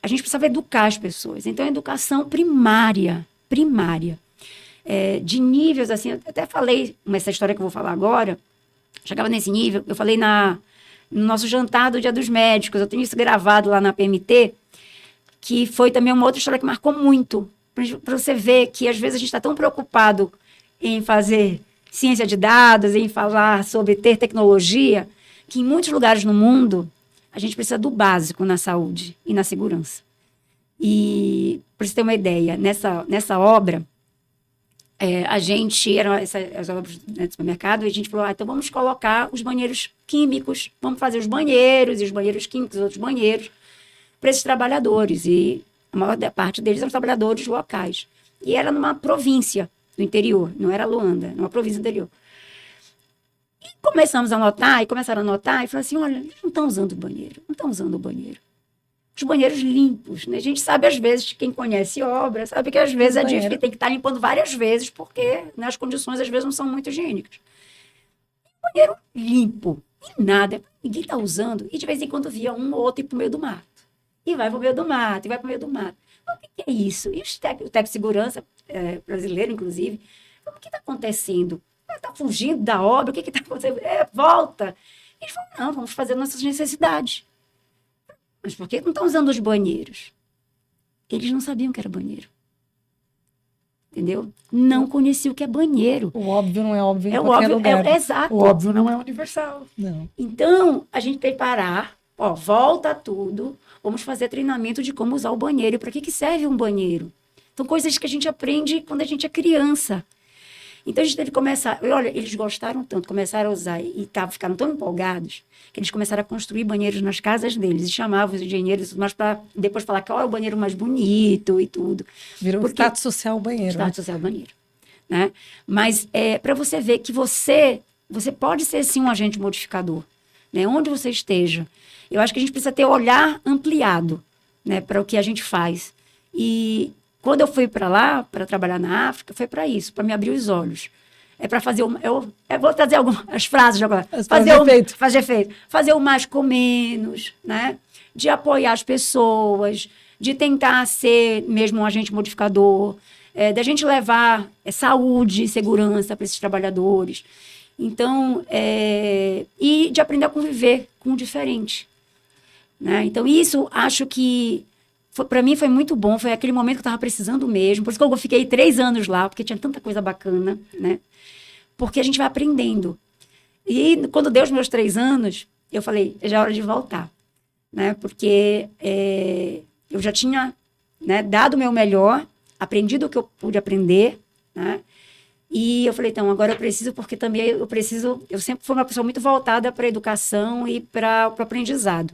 a gente precisava educar as pessoas. Então, a educação primária, de níveis, assim, eu até falei, essa história que eu vou falar agora, chegava nesse nível, eu falei no nosso jantar do Dia dos Médicos, eu tenho isso gravado lá na PMT, que foi também uma outra história que marcou muito, para você ver que, às vezes, a gente está tão preocupado em fazer ciência de dados, em falar sobre ter tecnologia, que em muitos lugares no mundo a gente precisa do básico na saúde e na segurança. E, para você ter uma ideia, nessa obra, a gente, eram as obras, né, do supermercado, e a gente falou, então vamos colocar os banheiros químicos, vamos fazer os banheiros e os banheiros químicos, os outros banheiros, para esses trabalhadores. E a maior parte deles eram trabalhadores locais. E era numa província do interior, não era Luanda, numa província interior. E começaram a notar, e falaram assim, olha, eles não estão usando o banheiro. Os banheiros limpos, né? A gente sabe, às vezes, quem conhece obra, sabe que às vezes é difícil, tem que estar limpando várias vezes, porque, né, as condições, às vezes, não são muito higiênicas. Banheiro limpo, e nada, ninguém está usando, e de vez em quando via um ou outro ir para o meio do mato. E vai para o meio do mato, Então, o que é isso? E o técnico de segurança brasileiro, inclusive, o que está acontecendo? Está fugindo da obra? O que está acontecendo? Volta! Eles falam, não, vamos fazer nossas necessidades. Mas por que não estão usando os banheiros? Eles não sabiam que era banheiro. Entendeu? Não conheciam o que é banheiro. O óbvio não é óbvio em qualquer lugar. Exato. O óbvio não é universal. Não. Então, a gente tem que parar, volta tudo, vamos fazer treinamento de como usar o banheiro. Para que serve um banheiro? São coisas que a gente aprende quando a gente é criança. Então, a gente teve que começar... Olha, eles gostaram tanto, começaram a usar e ficaram tão empolgados que eles começaram a construir banheiros nas casas deles e chamavam os engenheiros e tudo mais para depois falar qual é o banheiro mais bonito e tudo. Virou um status social banheiro. Status social banheiro. Né? Mas para você ver que você pode ser, sim, um agente modificador, né? Onde você esteja. Eu acho que a gente precisa ter olhar ampliado, né, para o que a gente faz. E... quando eu fui para lá, para trabalhar na África, foi para isso, para me abrir os olhos. Para fazer eu vou trazer algumas frases agora. Fazer efeito. Fazer o mais com menos, né? De apoiar as pessoas, de tentar ser mesmo um agente modificador, da gente levar saúde e segurança para esses trabalhadores. Então, e de aprender a conviver com o diferente. Né? Então, isso acho que Para mim foi muito bom, foi aquele momento que eu estava precisando mesmo. Por isso que eu fiquei 3 anos lá, porque tinha tanta coisa bacana, né? Porque a gente vai aprendendo. E quando deu os meus 3 anos, eu falei, já é hora de voltar, né? Porque eu já tinha, né, dado o meu melhor, aprendido o que eu pude aprender, né? E eu falei, então, agora eu preciso, porque também eu sempre fui uma pessoa muito voltada para a educação e para o aprendizado.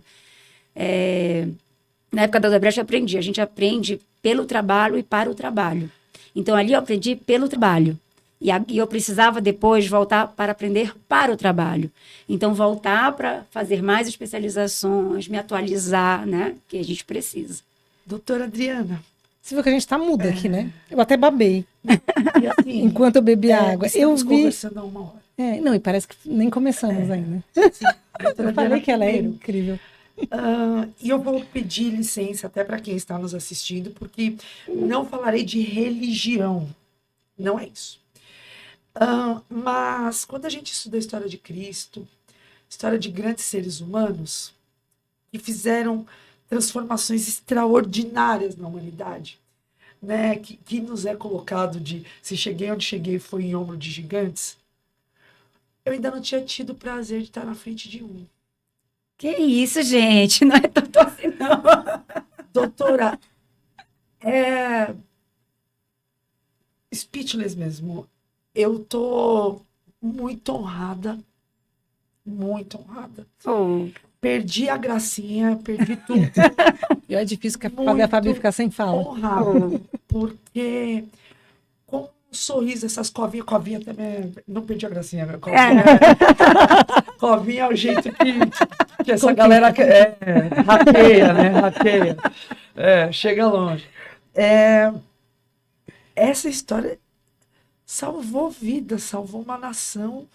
Na época da Odebrecht eu aprendi, a gente aprende pelo trabalho e para o trabalho. Então, ali eu aprendi pelo trabalho. E eu precisava depois voltar para aprender para o trabalho. Então, voltar para fazer mais especializações, me atualizar, né? Que a gente precisa. Doutora Adriana. Você viu que a gente tá muda aqui, né? Eu até babei E assim, enquanto eu bebi água. Eu estamos vi. conversando há 1 hora. Não, e parece que nem começamos ainda. Sim, Eu falei que ela é primeiro. incrível. E eu vou pedir licença até para quem está nos assistindo, porque não falarei de religião. Não é isso. Mas quando a gente estuda a história de Cristo, história de grandes seres humanos que fizeram transformações extraordinárias na humanidade, né? Que nos é colocado de se cheguei onde cheguei foi em ombro de gigantes, eu ainda não tinha tido o prazer de estar na frente de um. Que isso, gente? Não é tanto assim, não. Doutora, speechless mesmo. Eu tô muito honrada. Muito honrada. Perdi a gracinha, perdi tudo. E é difícil que Muito a Fabi ficar sem fala. Honrada. Porque com um sorriso, essas covinha também. Não perdi a gracinha, né? Covinha é o jeito que essa galera hackeia, né? Hackeia. Chega longe. Essa história salvou vidas, salvou uma nação.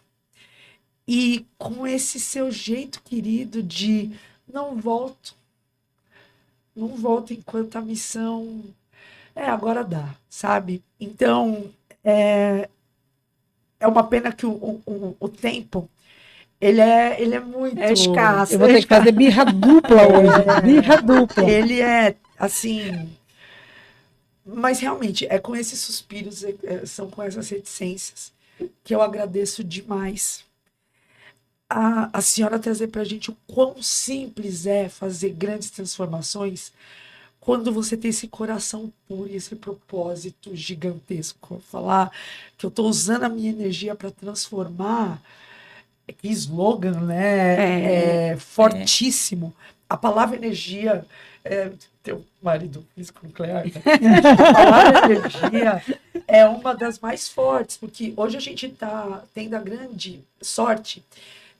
E com esse seu jeito querido de não volto enquanto a missão agora dá, sabe? Então, é uma pena que o tempo, ele é muito... É escasso. Eu vou ter que fazer birra dupla hoje. Birra dupla. Ele é, assim... Mas, realmente, é com esses suspiros, são com essas reticências que eu agradeço demais a senhora trazer para a gente o quão simples é fazer grandes transformações quando você tem esse coração puro e esse propósito gigantesco. Falar que eu estou usando a minha energia para transformar, que slogan, né? Fortíssimo. A palavra energia, teu marido físico nuclear, né? A palavra energia é uma das mais fortes, porque hoje a gente está tendo a grande sorte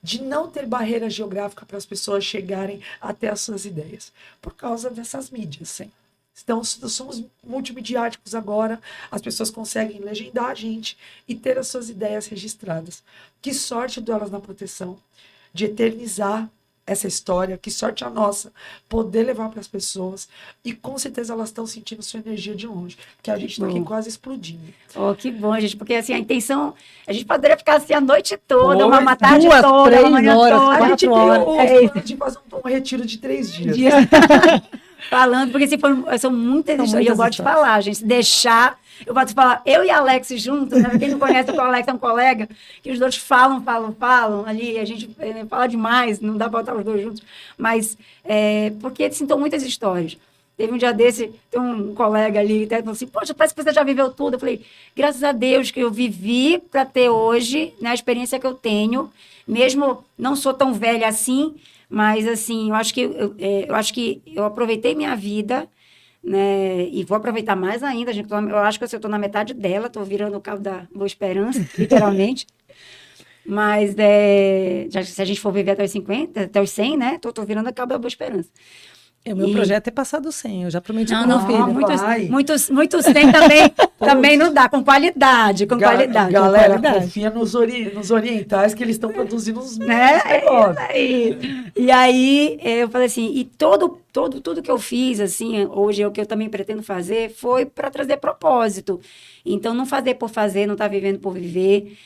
de não ter barreira geográfica para as pessoas chegarem até as suas ideias, por causa dessas mídias, sim. Então, somos multimediáticos agora, as pessoas conseguem legendar a gente e ter as suas ideias registradas. Que sorte do Elas na Proteção de eternizar essa história, que sorte a nossa poder levar para as pessoas, e com certeza elas estão sentindo sua energia de longe, porque a gente está aqui quase explodindo. Que bom, gente, porque assim, a intenção, a gente poderia ficar assim a noite toda, uma tarde 2, toda, 3 uma manhã horas, toda. A gente 4 horas. tem plano de fazer um retiro de 3 dias. Falando, porque assim, são muitas histórias, e eu gosto de histórias. falar, gente, se deixar, eu gosto de falar, eu e a Alex juntos, né? Quem não conhece o Alex é um colega, que os dois falam ali, a gente fala demais, não dá para botar os dois juntos, mas porque assim, são muitas histórias. Teve um dia desse, tem um colega ali que falou assim, poxa, parece que você já viveu tudo. Eu falei, graças a Deus que eu vivi para ter hoje, né, a experiência que eu tenho, mesmo não sou tão velha assim, mas assim, eu acho que eu aproveitei minha vida, né, e vou aproveitar mais ainda. Eu acho que eu estou na metade dela, estou virando o cabo da Boa Esperança, literalmente. Mas se a gente for viver até os 50, até os 100, né, estou virando o cabo da Boa Esperança. O meu projeto é passar do 100, eu já prometi Não, pro meu filho. muitos 100 também não dá, com qualidade, qualidade. Galera, com qualidade. confia nos orientais que eles estão produzindo uns Né? E aí, eu falei assim, e tudo que eu fiz, assim, hoje, o que eu também pretendo fazer, foi para trazer propósito. Então, não fazer por fazer, não estar vivendo por viver.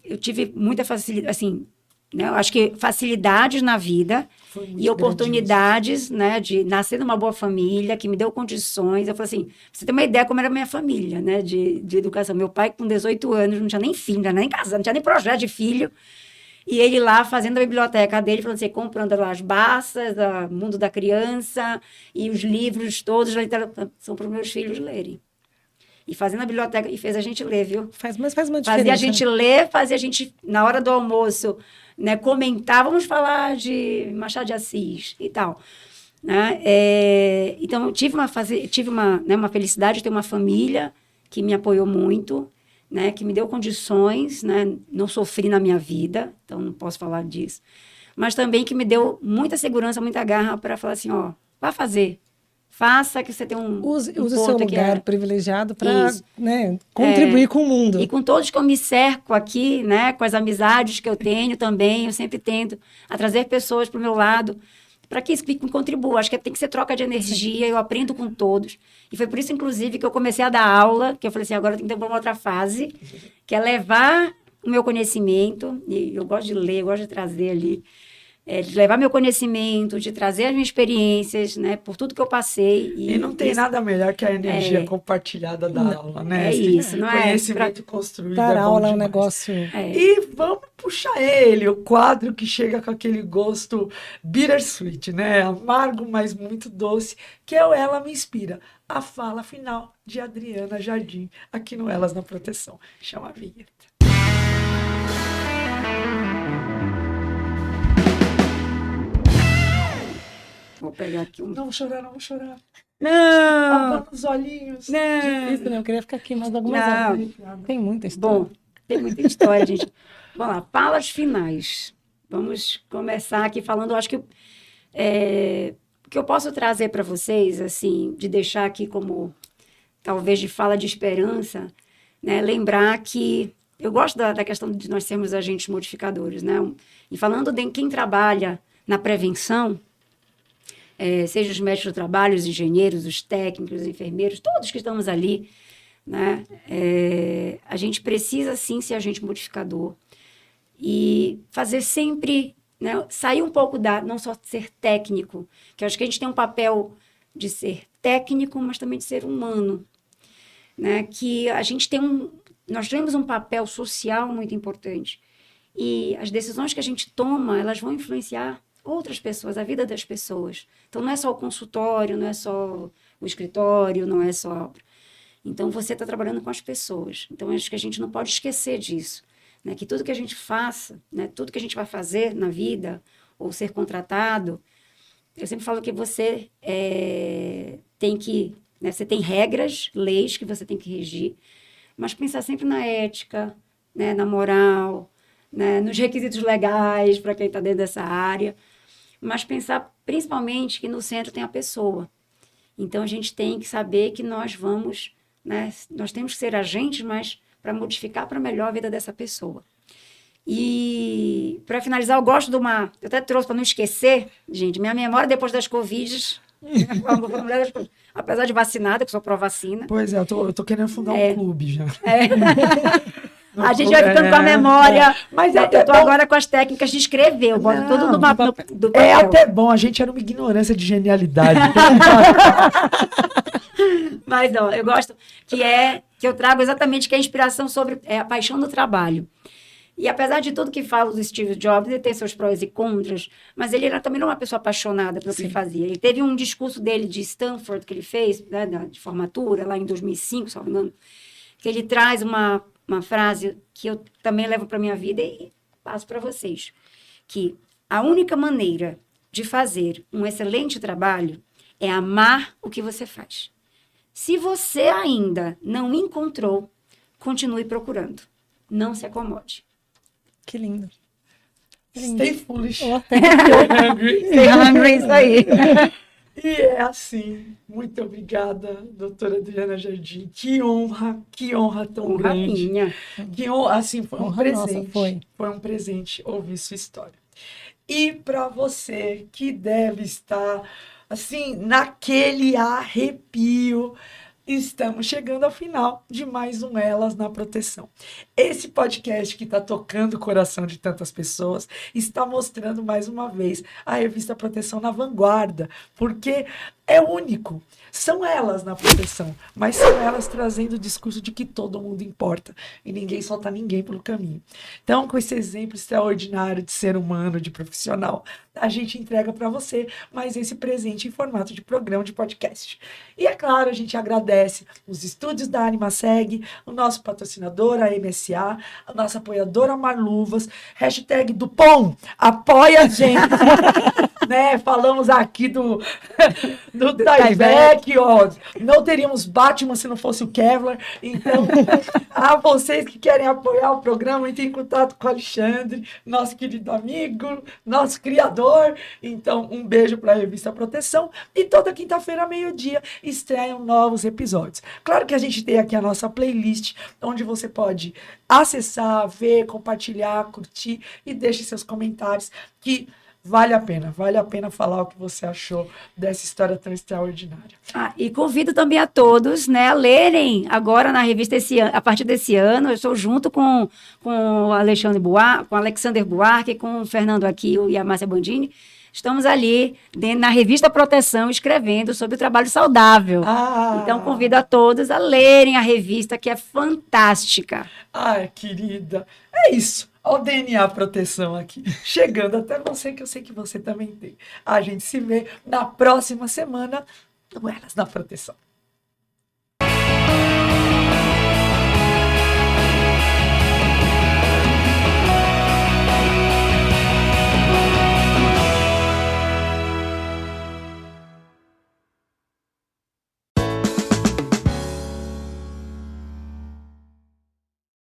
Eu tive muita facilidade, assim, né? Eu acho que facilidades na vida Foi muito e oportunidades, né, de nascer numa boa família, que me deu condições. Eu falei assim, você tem uma ideia como era a minha família, né, de educação. Meu pai, com 18 anos, não tinha nem filho, não tinha nem casado, não tinha nem projeto de filho. E ele lá, fazendo a biblioteca dele, falando assim, comprando lá as Barças, o Mundo da Criança e os livros todos, são para os meus filhos lerem. E fazendo a biblioteca, e fez a gente ler, viu? Mas faz uma diferença. Fazia a gente ler, fazia a gente, na hora do almoço, né, comentar, vamos falar de Machado de Assis e tal. Né? Então, eu tive uma felicidade de ter uma família que me apoiou muito, né, que me deu condições, né, não sofri na minha vida, então não posso falar disso, mas também que me deu muita segurança, muita garra para falar assim, ó, vá fazer. Faça que você tem Use um o seu ponto que lugar privilegiado para, Isso. né, contribuir com o mundo. E com todos que eu me cerco aqui, né, com as amizades que eu tenho também, eu sempre tento a trazer pessoas para o meu lado, para que isso me contribua. Acho que tem que ser troca de energia, eu aprendo com todos. E foi por isso, inclusive, que eu comecei a dar aula, que eu falei assim, agora eu tenho que ter uma outra fase, que é levar o meu conhecimento, e eu gosto de ler, eu gosto de trazer ali, de levar meu conhecimento, de trazer as minhas experiências, né, por tudo que eu passei. E não tem nada melhor que a energia compartilhada da aula, né? Isso, não é? Conhecimento construído Dar é bom aula é um demais. negócio... E vamos puxar ele, o quadro que chega com aquele gosto bittersweet, né? Amargo, mas muito doce, que é o Ela Me Inspira. A fala final de Adriana Jardim, aqui no Elas na Proteção. Chama a vinheta. Vou pegar aqui um... Não vou chorar, não vou chorar. Não! Abana os olhinhos. Não! Isso, né? Eu queria ficar aqui mais algumas Não. horas. Tem muita história. Bom, tem muita história, gente. Vamos lá, falas finais. Vamos começar aqui falando, eu acho que o que eu posso trazer para vocês, assim, de deixar aqui como, talvez, de fala de esperança, né? Lembrar que eu gosto da questão de nós sermos agentes modificadores, né? E falando de quem trabalha na prevenção, seja os médicos do trabalho, os engenheiros, os técnicos, os enfermeiros, todos que estamos ali, né? A gente precisa, sim, ser agente modificador e fazer sempre, né, sair um pouco não só ser técnico, que eu acho que a gente tem um papel de ser técnico, mas também de ser humano, né? Que a gente nós temos um papel social muito importante e as decisões que a gente toma, elas vão influenciar outras pessoas, a vida das pessoas. Então, não é só o consultório, não é só o escritório, não é só... Então, você está trabalhando com as pessoas. Então, acho que a gente não pode esquecer disso, né? Que tudo que a gente faça, né? Tudo que a gente vai fazer na vida, ou ser contratado, eu sempre falo que você tem que... Né? Você tem regras, leis que você tem que regir, mas pensar sempre na ética, né? Na moral, né? Nos requisitos legais para quem está dentro dessa área, mas pensar principalmente que no centro tem a pessoa. Então, a gente tem que saber que nós vamos, né, nós temos que ser agentes, mas para modificar para melhor a vida dessa pessoa. E, para finalizar, eu gosto de uma... Eu até trouxe para não esquecer, gente, minha memória depois das Covid, apesar de vacinada, que sou pró-vacina. Pois é, eu tô querendo fundar um clube já. A gente vai ficando com a memória. Mas eu tô agora com as técnicas de escrever. Eu boto tudo no papel. É até bom, a gente era uma ignorância de genialidade. Mas não, eu gosto que eu trago exatamente que é a inspiração sobre a paixão do trabalho. E apesar de tudo que falo do Steve Jobs, ele tem seus prós e contras, mas ele era também uma pessoa apaixonada pelo que ele fazia. Ele teve um discurso dele de Stanford que ele fez, né, de formatura, lá em 2005, se não me engano, que ele traz uma frase que eu também levo para a minha vida e passo para vocês, que a única maneira de fazer um excelente trabalho é amar o que você faz. Se você ainda não encontrou, continue procurando. Não se acomode. Que lindo. Stay foolish. Stay hungry, isso aí. E é assim. Muito obrigada, doutora Adriana Jardim. Que honra tão grande. Minha. Que honra, assim, foi um Honra presente. nossa, foi. Foi um presente ouvir sua história. E para você que deve estar, assim, naquele arrepio, Estamos chegando ao final de mais um Elas na Proteção. Esse podcast que está tocando o coração de tantas pessoas está mostrando mais uma vez a revista Proteção na vanguarda, porque é único. São elas na proteção, mas são elas trazendo o discurso de que todo mundo importa e ninguém solta ninguém pelo caminho. Então, com esse exemplo extraordinário de ser humano, de profissional, a gente entrega para você mais esse presente em formato de programa de podcast. E é claro, a gente agradece os estúdios da AnimaSeg, o nosso patrocinador, a MSA, a nossa apoiadora Marluvas, hashtag Dupont, apoia a gente. Né? Falamos aqui do Tyvek, ó, não teríamos Batman se não fosse o Kevlar. Então, a vocês que querem apoiar o programa, entrem em contato com o Alexandre, nosso querido amigo, nosso criador. Então, um beijo para a revista Proteção. E toda quinta-feira, meio-dia, estreiam novos episódios. Claro que a gente tem aqui a nossa playlist, onde você pode acessar, ver, compartilhar, curtir e deixe seus comentários, que vale a pena falar o que você achou dessa história tão extraordinária. E convido também a todos, né, a lerem agora na revista a partir desse ano. Eu estou junto com o Alexandre Buarque, com o Alexander Buarque, com o Fernando Aquino e a Márcia Bandini. Estamos ali na revista Proteção escrevendo sobre o trabalho saudável. Então, convido a todos a lerem a revista, que é fantástica. Ai, querida, é isso. Olha o DNA Proteção aqui, chegando até você, que eu sei que você também tem. A gente se vê na próxima semana do Elas na Proteção.